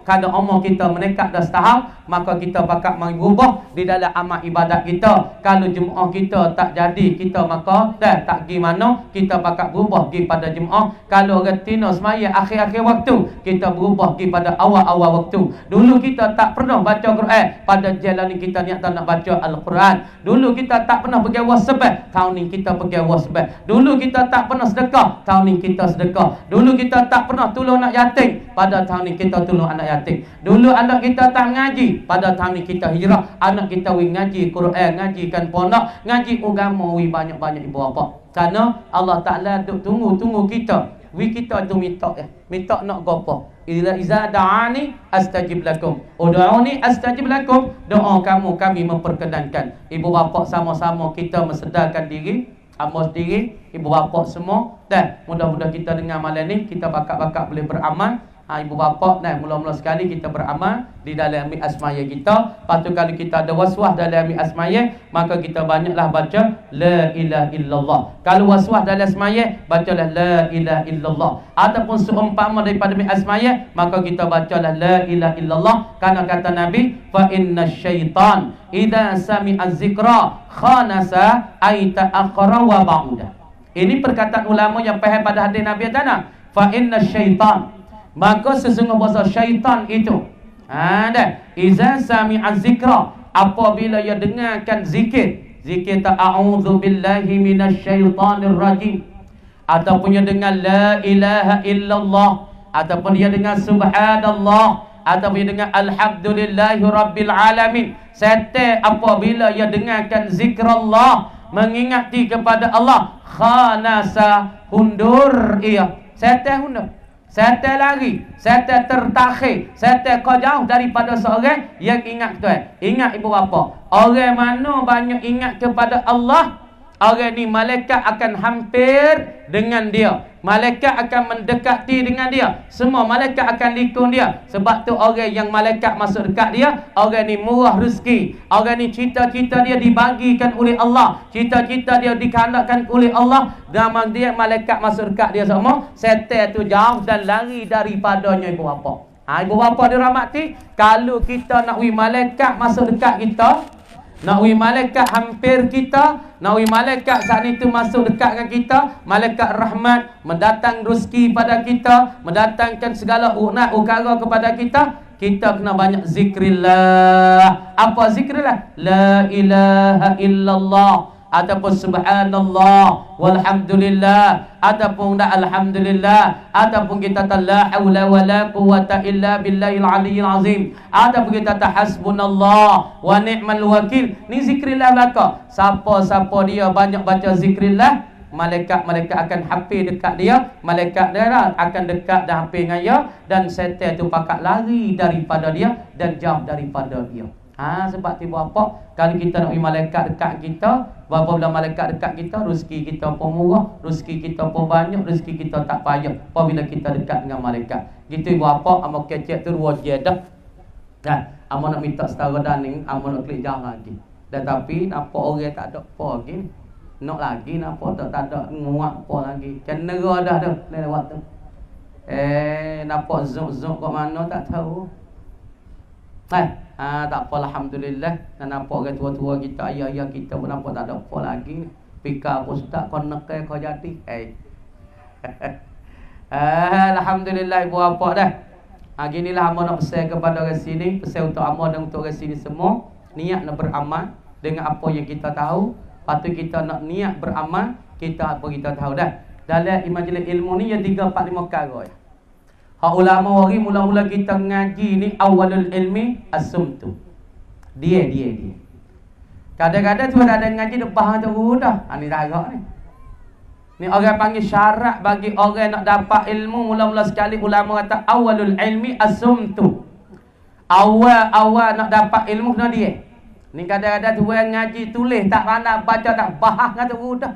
kerana umur kita meningkat dah setahun. Maka kita pakat berubah di dalam amal ibadat kita. Kalau Jumaat kita tak jadi, kita maka dah tak pergi mana, kita pakat berubah pergi pada Jumaat. Kalau retina semaya akhir-akhir waktu, kita berubah pergi pada awal-awal waktu. Dulu kita tak pernah baca Quran, pada jalan ni kita niat nak baca Al-Quran. Dulu kita tak pernah pergi wasbah, tahun ni kita pergi wasbah. Dulu kita tak pernah sedekah, tahun ni kita sedekah. Dulu kita tak pernah tolong anak yatim, pada tahun ni kita tolong anak yatim. Dulu anak kita tak ngaji, pada tahun ni kita hijrah. Anak kita ngaji Quran, ngajikan pondok, ngaji agama, banyak-banyak ibu bapa. Karena Allah Ta'ala duk tunggu kita we kita tu minta minta nak gapo. Iza da'ani astajib lakum. Ud'uni astajib lakum. Doa kamu kami memperkenankan. Ibu bapa sama-sama kita mensedarkan diri, amal diri, ibu bapa semua. Dan mudah-mudahan kita dengar malam ni kita bakat-bakat boleh beramal. Ibu bapa mula-mula sekali kita beramal di dalam asmaya kita. Lepas tu kalau kita ada waswas dalam asmaya, maka kita banyaklah baca la ilaha illallah. Kalau waswas dalam asmaya, bacalah la ilaha illallah. Ataupun seumpama daripada asmaya, maka kita bacalah la ilaha illallah. Karena kata Nabi, fa inna syaitan idza sami'a zikra khanasa ay ta'akhkhara wa ba'uda. Ini perkataan ulama yang faham pada hadis Nabi tanah. Fa inna syaitan, maka sesungguhnya bahasa syaitan itu iza sami'a zikra, apabila ia dengarkan zikir ta'awudzu billahi minasyaitonir rajim, ataupun ia dengar la ilaha illallah, ataupun dia dengar subhanallah, ataupun dia dengar alhamdulillahi rabbil alamin. Setan apabila ia dengarkan zikrullah, mengingati kepada Allah, khanasa, hundur ia. Setan hundur, setan lari, setan tertakhir, setan kau jauh daripada seorang yang ingat Tuhan. Ingat ibu bapa, orang mana banyak ingat kepada Allah, orang ni malaikat akan hampir dengan dia, malaikat akan mendekati dengan dia, semua malaikat akan likung dia. Sebab tu orang yang malaikat masuk dekat dia, orang ni murah rezeki, orang ni cita-cita dia dibagikan oleh Allah, cita-cita dia dikehendakkan oleh Allah. Dan dia malaikat masuk dekat dia semua, setan tu jauh dan lari daripadanya ibu bapa. Ibu bapa dirahmati, kalau kita nak malaikat masuk dekat kita, nak malaikat hampir kita, nak malaikat saat itu masuk dekat dengan kita, malaikat rahmat mendatang rezeki pada kita, mendatangkan segala uknat ukara kepada kita, kita kena banyak zikrillah. Apa zikrillah? La ilaha illallah, ataupun subhanallah walhamdulillah, ataupun alhamdulillah, ataupun kita la haula wala quwwata illa billahil aliyyil azim, ataupun kita hasbunallah wa ni'mal wakil. Ni zikrillah belaka. Siapa-siapa dia banyak baca zikrillah, malaikat-malaikat akan hampir dekat dia, malaikat dia akan dekat dan hampir dengan dia, dan setan tu pakat lari daripada dia dan jauh daripada dia. Sebab tu apa, kalau kita nak malaikat dekat kita, apabila malaikat dekat kita, rezeki kita pun murah, rezeki kita pun banyak, rezeki kita tak payah apabila kita dekat dengan malaikat. Gitu ibu apa, amak kecek tu dua je dah. Amak nak minta setara daning, amak nak klik jauh lagi. Tetapi nampak orang tak ada apa lagi. Nak lagi nampak tak ada nguak apa lagi. Cenera dah dah lewat tu. Nampak zuk-zuk kat mana tak tahu. Tak apa, alhamdulillah. Dan nampak orang tua-tua kita, ayah-ayah kita pun nampak tak ada apa lagi. Pika pun tak kau nekai kau jadi. Alhamdulillah ibu bapa dah. Ginilah hamba nak pesan kepada orang sini, pesan untuk hamba dan untuk orang sini semua, niat nak beramal dengan apa yang kita tahu. Patut kita nak niat beramal kita apa kita tahu dah. Dalam majlis ilmu ni yang 3 4 5 perkara ya. Hak ulama hari mula-mula kita ngaji ni awalul ilmi as-sumtu. Dia. Kadang-kadang tu ada ngaji depan tu dah. Ni darah ni. Ni orang panggil syarat bagi orang nak dapat ilmu, mula-mula sekali ulama kata awalul ilmi as-sumtu. Awal nak dapat ilmu kena dia. Ni kadang-kadang tu orang ngaji tulis tak pandai baca tak bahas dengan tu dah.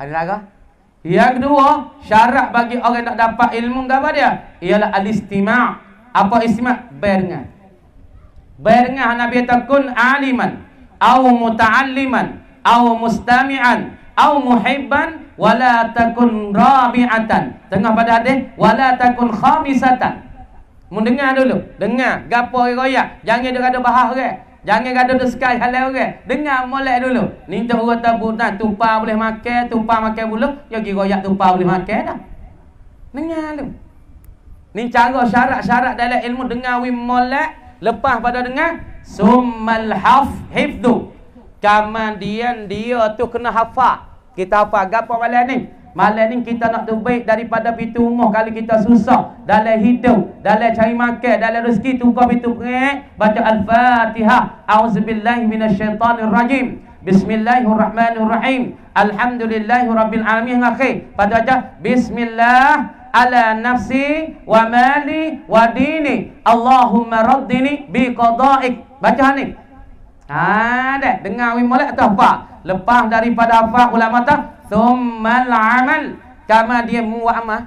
Ada darah. Yang kedua, syarat bagi orang nak dapat ilmu apa dia? Ialah al-istima'. Apa istima'? Barengan. Barengan Nabi kata kun aliman aw muta'alliman aw mustami'an aw muhibban wala takun rabi'atan. Tengah pada hadis wala takun khamisatan. Mun dengar dulu, dengar gapo royak. Jangan ada bahas orang. Jangan ada deskai halal orang. Dengar molek dulu. Ni tu orang tabutan tupa boleh makan, tupa makan bulu, ya kira royak tupa boleh makan dah. Dengar dulu. Ni cara syarat-syarat dalam ilmu, dengar wi molek, lepas pada dengar summal hifdhu. Kemudian dia tu kena hafal. Kita hafal gapo malam ni? Malam ni kita nak terbaik daripada pintu rumah. Kalau kita susah dalam hidup, dalam cari makan, dalam rezeki, tukar pintu perek, baca Al-Fatihah. A'udzubillahi minasyaitanir rajim. Bismillahirrahmanirrahim. Alhamdulillahirabbil alamin akhir. Pada aja bismillah ala nafsi wa mali wa dini. Allahumma raddini bi qada'ik. Baca ni. Dah dengar wi molek atau apa? Lepas daripada apa ulama tak? Tsummal amal. Kama dia mu'amah.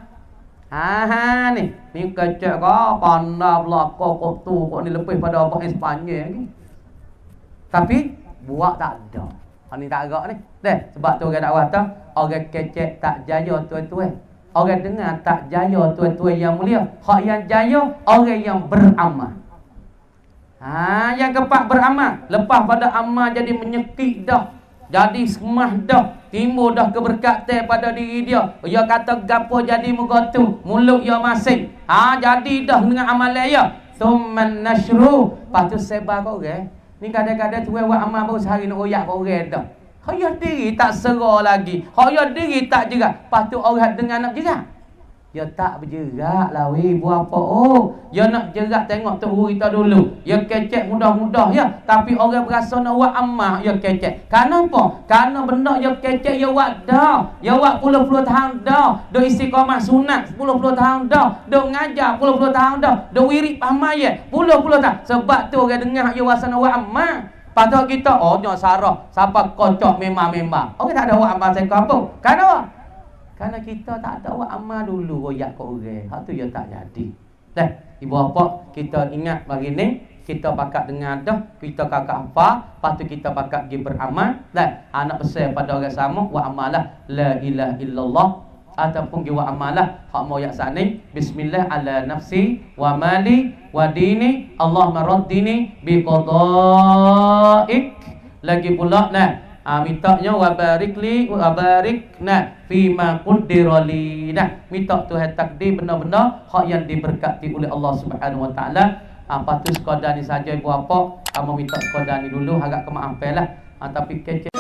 Ni kecek kau pandai belaka kok tu kok ni lebih pada apa Espanyol ni. Tapi buat tak ada. Ni tak agak ni. Sebab tu orang dakwah tu orang kecek tak jaya tuan-tuan. Orang dengar tak jaya tuan-tuan yang mulia. Hak yang jaya orang yang beramal. Yang keempat beramal. Lepas pada amal jadi menyekik dah. Jadi semah dah. Timbul dah keberkatan pada diri dia. Dia kata gapo jadi mugotu. Mulut dia masing. Jadi dah dengan amalan dia. Tsumman nashru. Lepas tu sebar kau orang. Ni kadang-kadang tu buat amal baru sehari nak royak kau orang dah. Dia diri tak serah lagi. Dia diri tak jerat. Lepas tu orang dengar nak jerat. Dia tak berjerak lah weh. Buat apa? Dia nak jerak tengok tu kita dulu. Dia kecek mudah-mudah ya. Tapi orang berasa nak buat amal. Dia kecek. Kenapa? Kerana benda dia kecek dia buat dah. Dia buat puluh-puluh tahun dah. Dia istiqamah sunat puluh-puluh tahun dah. Dia ngajar puluh-puluh tahun dah. Dia wirid pahamah ya puluh-puluh tahun. Sebab tu orang dengar dia rasa nak buat amal. Patut kita dia sarah. Siapa kocok memang-memang. Orang tak ada buat amal saya kampung. Kenapa? Karena kita tak ada buat amal dulu royak kat orang. Hak tu dia tak jadi. Ibu bapa kita ingat hari ni kita pakat dengar dah, kita kakak apa, lepas tu kita pakat pergi beramal. Anak pesan pada orang sama buat amalah la ilaha illallah ataupun pergi buat amalah hak mau yak sani bismillah ala nafsi wa mali wa dini Allahumma raddini bi qada'ik. Lagi pula mintanya wa barikli wa barikna fima quddirali. Minta Tuhan takdir benar-benar hak yang diberkati oleh Allah Subhanahu wa taala. Apa tu sekadar ni saja ibu bapa. Kamu minta sekadar ni dulu agak kemaafan lah. Tapi kecil